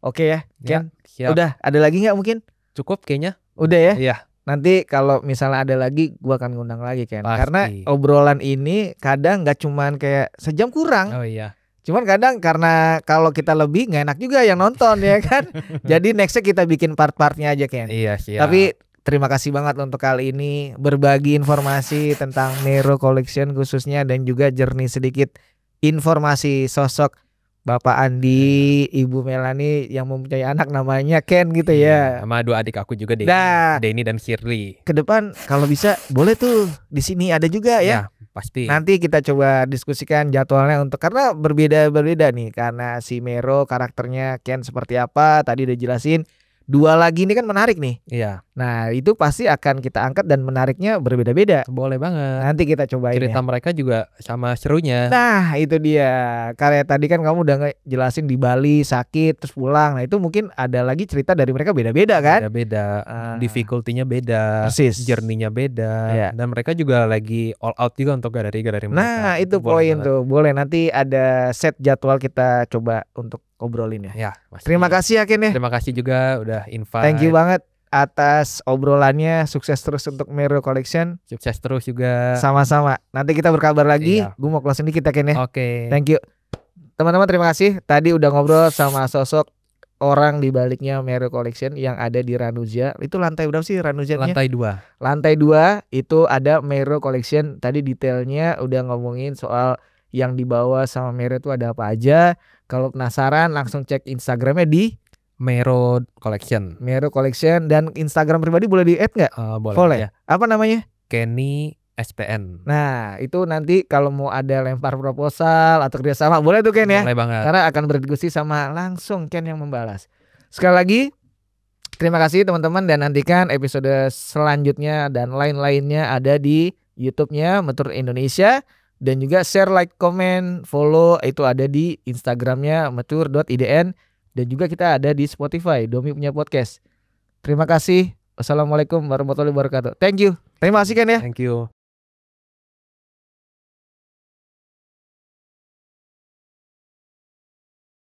Oke ya, Ken. Siap. Udah, ada lagi nggak mungkin? Cukup kayaknya. Udah ya? Iya. Nanti kalau misalnya ada lagi gua akan ngundang lagi Ken. Pasti. Karena obrolan ini kadang nggak cuman kayak sejam kurang. Oh iya. Cuman kadang karena kalau kita lebih nggak enak juga yang nonton ya kan. Jadi nextnya kita bikin part-partnya aja Ken. Iya, siap. Tapi terima kasih banget untuk kali ini berbagi informasi tentang Mero Collection khususnya, dan juga jernih sedikit informasi sosok Bapak Andi, Ibu Melani yang mempunyai anak namanya Ken gitu ya. Sama 2 adik aku juga, Nah, Denny dan Shirley. Ke depan kalau bisa boleh tuh di sini ada juga ya. Pasti. Nanti kita coba diskusikan jadwalnya untuk, karena berbeda nih, karena si Mero karakternya Ken seperti apa tadi udah jelasin. 2 lagi ini kan menarik nih. Iya. Nah, itu pasti akan kita angkat dan menariknya berbeda-beda. Boleh banget. Nanti kita cobain Cerita ya. mereka juga sama serunya. Nah, itu dia. Kayak tadi kan kamu udah jelasin di Bali sakit terus pulang. Nah, itu mungkin ada lagi cerita dari mereka beda-beda kan? Beda-beda. Difficulty-nya beda. Persis. Journey-nya beda. Iya. Dan mereka juga lagi all out juga untuk galeri-galeri mereka. Nah, itu poin tuh. Boleh nanti ada set jadwal kita coba untuk ngobrolin ya. Ya, Terima kasih ya Ken ya. Terima kasih juga udah invite. Thank you banget atas obrolannya. Sukses terus untuk Mero Collection. Sukses terus juga. Sama-sama. Nanti kita berkabar lagi. Iya. Gue mau closing dikit ya Ken ya. Oke. Thank you. Teman-teman terima kasih. Tadi udah ngobrol sama sosok orang di baliknya Mero Collection yang ada di Ranuzia. Itu lantai berapa sih Ranuzia-nya? Lantai 2. Lantai 2 itu ada Mero Collection. Tadi detailnya udah ngomongin soal yang dibawa sama Mero itu ada apa aja. Kalau penasaran langsung cek Instagramnya di Mero Collection. Mero Collection, dan Instagram pribadi boleh di add nggak? Boleh. Boleh. Ya. Apa namanya? Kenny SPN. Nah, itu nanti kalau mau ada lempar proposal atau kerjasama boleh tuh Ken ya. Boleh banget. Karena akan berdiskusi sama langsung Ken yang membalas. Sekali lagi terima kasih teman-teman, dan nantikan episode selanjutnya dan lain-lainnya ada di YouTube-nya Metur Indonesia, dan juga share, like, komen, follow itu ada di Instagramnya metur.idn, dan juga kita ada di Spotify Domi Punya Podcast. Terima kasih. Wassalamualaikum warahmatullahi wabarakatuh. Thank you. Terima kasih Ken ya. Thank you.